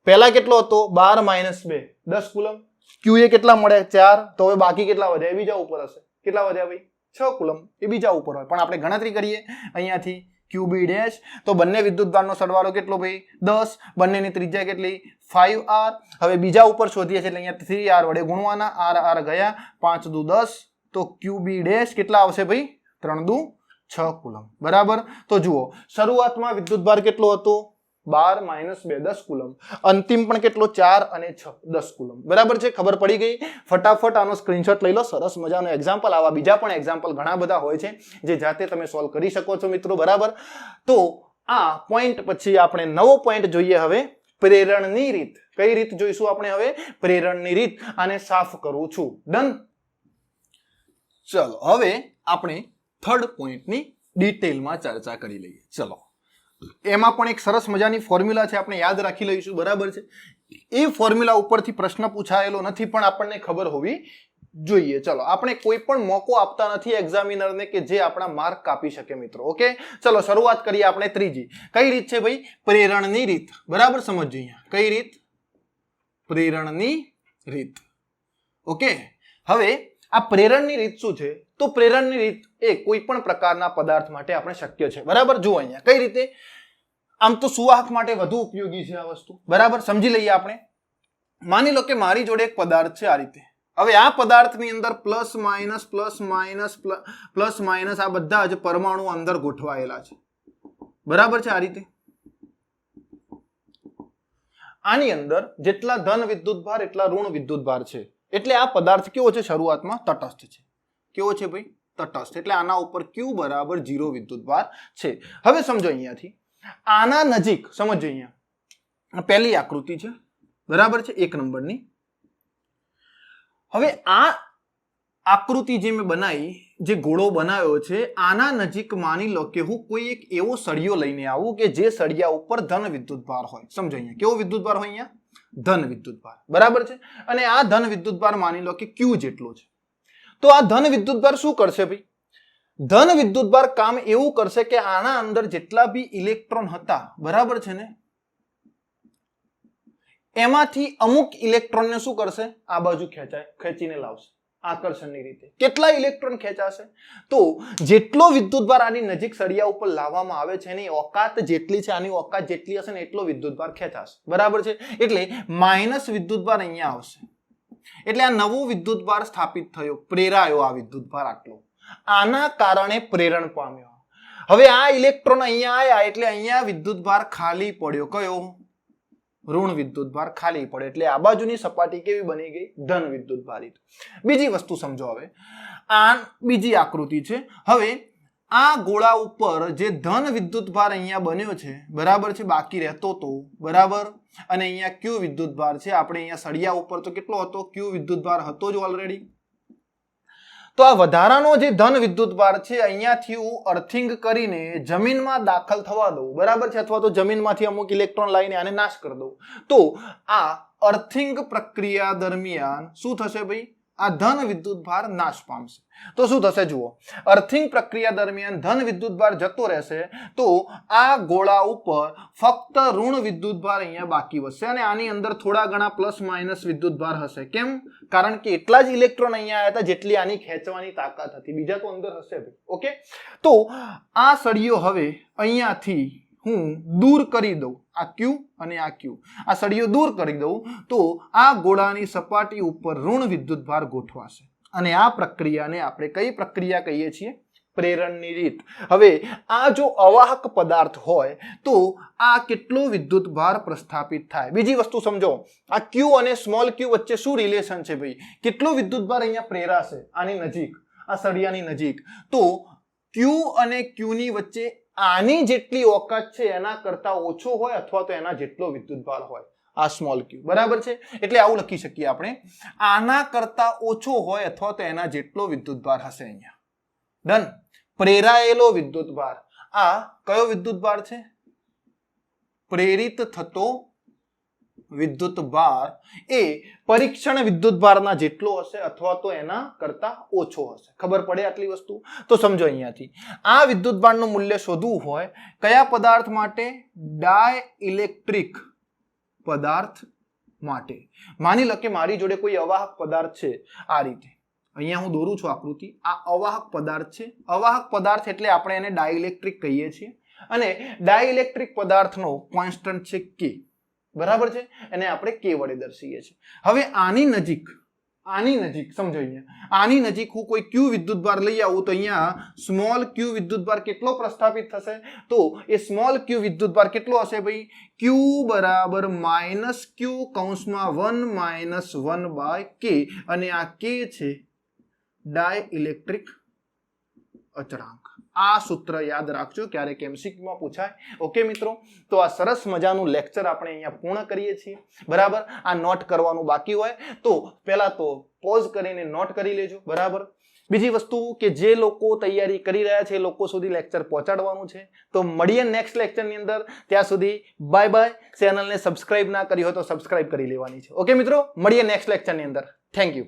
પહેલા કેટલો હતો? 12 - 2, 10 કુલમ. QA કેટલા મળે? 4. તો હવે બાકી કેટલા વધ્યા? એ બીજા ઉપર હશે. કેટલા વધ્યા ભાઈ? 6 કુલમ. એ બીજા ઉપર હોય, પણ આપણે ગણતરી કરીએ અહીંયાથી QB ડેશ. તો બંને વિદ્યુતભારનો સરવાળો કેટલો ભાઈ? 10. બંનેની ત્રિજ્યા કેટલી? 5r. હવે બીજા ઉપર શોધીએ છીએ એટલે અહીંયા 3r વડે ગુણવાના, r ગયા, 5 દુ 10, તો QB ડેશ કેટલા આવશે ભાઈ? 3 દુ 6 કુલમ. બરાબર. તો જુઓ, શરૂઆતમાં વિદ્યુતભાર કેટલો હતો? 12 - 2, 10 કુલમ. અંતિમ પણ કેટલો? 4 અને 6, 10 કુલમ. બરાબર છે. ખબર પડી ગઈ? ફટાફટ આનો સ્ક્રીનશોટ લઈ લો. સરસ મજાનો એક્ઝામ્પલ. આવા બીજા પણ એક્ઝામ્પલ ઘણા બધા હોય છે જે જાતે તમે સોલ્વ કરી શકો છો મિત્રો. બરાબર. તો આ પોઈન્ટ પછી આપણે નવો પોઈન્ટ જોઈએ. હવે પ્રેરણની રીત. કઈ રીત જોઈશું આપણે હવે? પ્રેરણની રીત. આને સાફ કરું છું. ડન. ચલો હવે આપણે થર્ડ પોઈન્ટની ડિટેલમાં ચર્ચા કરી લઈએ. ચલો, એમાં પણ એક સરસ મજાની ફોર્મ્યુલા છે, આપણે યાદ રાખી લઈશું. બરાબર છે. એ ફોર્મ્યુલા ઉપરથી પ્રશ્ન પૂછાયેલો નથી, પણ આપણને ખબર હોવી જોઈએ. ચલો, આપણે કોઈ પણ મોકો આપતા નથી એક્ઝામિનરને કે જે આપણા માર્ક કાપી શકે મિત્રો. ઓકે. ચલો શરૂઆત કરીએ આપણે ત્રીજી. કઈ રીત છે ભાઈ? પ્રેરણની રીત. બરાબર. સમજો અહીંયા. કઈ રીત? પ્રેરણની રીત. ઓકે. હવે આ પ્રેરણની રીત શું છે? તો પ્રેરણની રીત એ કોઈ પણ પ્રકારના પદાર્થ માટે આપણે શક્ય છે. બરાબર. જુઓ અહીંયા કઈ રીતે. આમ તો સુવાહક માટે વધુ ઉપયોગી છે આ વસ્તુ. બરાબર. સમજી લઈએ આપણે. માની લો કે મારી જોડે એક પદાર્થ છે આ રીતે. હવે આ પદાર્થની અંદર પ્લસ માઇનસ આ બધા જ પરમાણુ અંદર ગોઠવાયેલા છે. બરાબર છે. આ રીતે આની અંદર જેટલા ધન વિદ્યુતભાર એટલા ઋણ વિદ્યુતભાર છે. એટલે આ પદાર્થ કેવો છે? શરૂઆતમાં તટસ્થ છે. કેવો છે ભાઈ? તટસ્થ. એટલે આના ઉપર Q બરાબર 0 વિદ્યુતભાર છે. હવે સમજો અહીંયાથી આના નજીક સમજો. અહીંયા પહેલી આકૃતિ છે. બરાબર છે. 1 નંબરની. હવે આ આકૃતિ જે મેં બનાવી, જે ગોળો બનાવ્યો છે, આના નજીક માની લો કે હું કોઈ એક એવો સળિયો લઈને આવું કે જે સળિયા ઉપર ધન વિદ્યુતભાર હોય. સમજો અહીંયા કેવો વિદ્યુતભાર હોય? અહીંયા ધન વિદ્યુતભાર. બરાબર છે. અને આ ધન વિદ્યુતભાર માની લો કે Q જેટલો છે. તો આ ધન વિદ્યુતભાર શું કરશે ભાઈ? ધન વિદ્યુતભાર કામ એવું કરશે કે આના અંદર જેટલા બી ઇલેક્ટ્રોન હતા, બરાબર છે ને, એમાંથી અમુક ઇલેક્ટ્રોનને શું કરશે? આ બાજુ ખેંચીને લાવશે આકર્ષણની રીતે. કેટલા ઇલેક્ટ્રોન ખેંચાશે? તો જેટલો વિદ્યુતભાર આની નજીક સળિયા ઉપર લાવવામાં આવે છે એની ઓકાત જેટલી છે, આની ઓકાત જેટલી હશે ને એટલો વિદ્યુતભાર ખેંચાશે. બરાબર છે. એટલે માઇનસ વિદ્યુતભાર અહીંયા આવશે. એટલે આ નવો વિદ્યુતભાર સ્થાપિત થયો, પ્રેરાયો આ વિદ્યુતભાર આટલો. આના કારણે પ્રેરણ પામ્યો. હવે આ ઇલેક્ટ્રોન અહીંયા આવ્યા એટલે અહીંયા વિદ્યુતભાર ખાલી પડ્યો. કયો? ઋણ વિદ્યુતભાર ખાલી પડે. એટલે આ બાજુની સપાટી કેવી બની ગઈ? ધન વિદ્યુતભારિત. બીજી વસ્તુ સમજો. હવે આ બીજી આકૃતિ છે. હવે આ ગોળા ઉપર જે ધન વિદ્યુતભાર અહીંયા બન્યો છે, બરાબર છે, બાકી રહેતો તો, બરાબર, અને અહીંયા Q વિદ્યુતભાર છે. આપણે અહીંયા સળિયા ઉપર તો કેટલો હતો? Q વિદ્યુતભાર હતો જ ઓલરેડી. તો આ વધારાનો જે ધન વિદ્યુતભાર છે અહીંયાથી હું અર્થિંગ કરીને જમીનમાં દાખલ થવા દઉં. બરાબર છે. અથવા તો જમીનમાંથી અમુક ઇલેક્ટ્રોન લાવીને આને નાશ કરી દઉં. તો આ અર્થિંગ પ્રક્રિયા દરમિયાન શું થશે ભાઈ? આ ધન વિદ્યુતભાર નાશ પામશે. તો શું થશે? જુઓ, અર્થિંગ પ્રક્રિયા દરમિયાન ધન વિદ્યુતભાર જતો રહેશે. તો આ ગોળા ઉપર ફક્ત ઋણ વિદ્યુતભાર અહીંયા બાકી વધશે અને આની અંદર થોડા ઘણા પ્લસ માઇનસ વિદ્યુતભાર હશે. કેમ? કારણ કે એટલા જ ઇલેક્ટ્રોન અહીંયા આવ્યા હતા જેટલી આની ખેંચવાની તાકાત હતી. બીજા તો અંદર હશે. ઓકે. તો આ સળિયો હવે અહીંયાથી હું દૂર કરી દઉં. આ Q અને આ Q, આ સળિયો દૂર કરી દઉં તો આ ગોળાની સપાટી ઉપર ઋણ વિદ્યુતભાર ગોઠવાશે. અને આ પ્રક્રિયાને આપણે કઈ પ્રક્રિયા કહીએ છીએ? પ્રેરણની રીત. હવે આ જો અવાહક પદાર્થ હોય તો આ કેટલો વિદ્યુત ભાર પ્રસ્થાપિત થાય. બીજી વસ્તુ સમજો, આ Q અને સ્મોલ q વચ્ચે શું રિલેશન છે ભાઈ? કેટલો વિદ્યુત ભાર અહીંયા પ્રેરાશે આની નજીક, આ સળિયાની નજીક. તો Q અને Q ની વચ્ચે આની જેટલી ઓકાત છે એના કરતા ઓછો હોય અથવા તો એના જેટલો વિદ્યુત ભાર હોય, આ સ્મોલ q. બરાબર છે? એટલે આવું લખી શકીએ આપણે, આના કરતા ઓછો હોય અથવા તો એના જેટલો વિદ્યુત ભાર હશે અહીંયા. ડન. પ્રેરાયેલો વિદ્યુત ભાર, આ કયો વિદ્યુત ભાર છે? પ્રેરિત થતો વિદ્યુત ભાર એ પરીક્ષણ વિદ્યુત ભારના જેટલો હશે અથવા તો એના કરતા ઓછો હશે. ખબર પડે આટલી વસ્તુ? તો સમજો અહીંયાથી, આ વિદ્યુત ભારનું મૂલ્ય શોધવું હોય કયા પદાર્થ માટે? ડાઇલેક્ટ્રિક પદાર્થ માટે. માની લો કે મારી જોડે કોઈ અવાહક પદાર્થ છે, આ રીતે અહીંયા હું દોરું છું આકૃતિ. આ અવાહક પદાર્થ છે. અવાહક પદાર્થ એટલે આપણે એને ડાઇલેક્ટ્રિક કહીએ છીએ અને ડાઇલેક્ટ્રિક પદાર્થનો કોન્સ્ટન્ટ છે K. બરાબર છે? એને આપણે K વડે દર્શાવીએ છીએ. હવે આની નજીક સમજો, અહીંયા આની નજીક હું કોઈ Q વિદ્યુત ભાર લઈ આવું તો અહીંયા સ્મોલ q વિદ્યુત ભાર કેટલો પ્રસ્થાપિત થશે? તો એ સ્મોલ q વિદ્યુત ભાર કેટલો હશે ભાઈ? Q બરાબર -q કૌંસમાં 1 - 1/K અને આ K છે ડાઇલેક્ટ્રિક અચળાંક. આ સૂત્ર યાદ રાખજો, ક્યારેક MCQ માં પૂછાય. ઓકે મિત્રો, તો આ સરસ મજાનું લેક્ચર આપણે અહીંયા પૂર્ણ કરીએ છીએ. બરાબર? આ નોટ કરવાનું બાકી હોય તો પહેલા તો પોઝ કરીને નોટ કરી લેજો. બરાબર? બીજી વસ્તુ કે જે લોકો તૈયારી કરી રહ્યા છે એ લોકો સુધી લેક્ચર પહોંચાડવાનું છે. તો મળીએ નેક્સ્ટ લેક્ચરની અંદર. ત્યાં સુધી બાય બાય. ચેનલને સબસ્ક્રાઇબ ના કરી હોય તો સબસ્ક્રાઇબ કરી લેવાની છે. ઓકે મિત્રો, મળીએ નેક્સ્ટ લેક્ચરની અંદર. Thank you.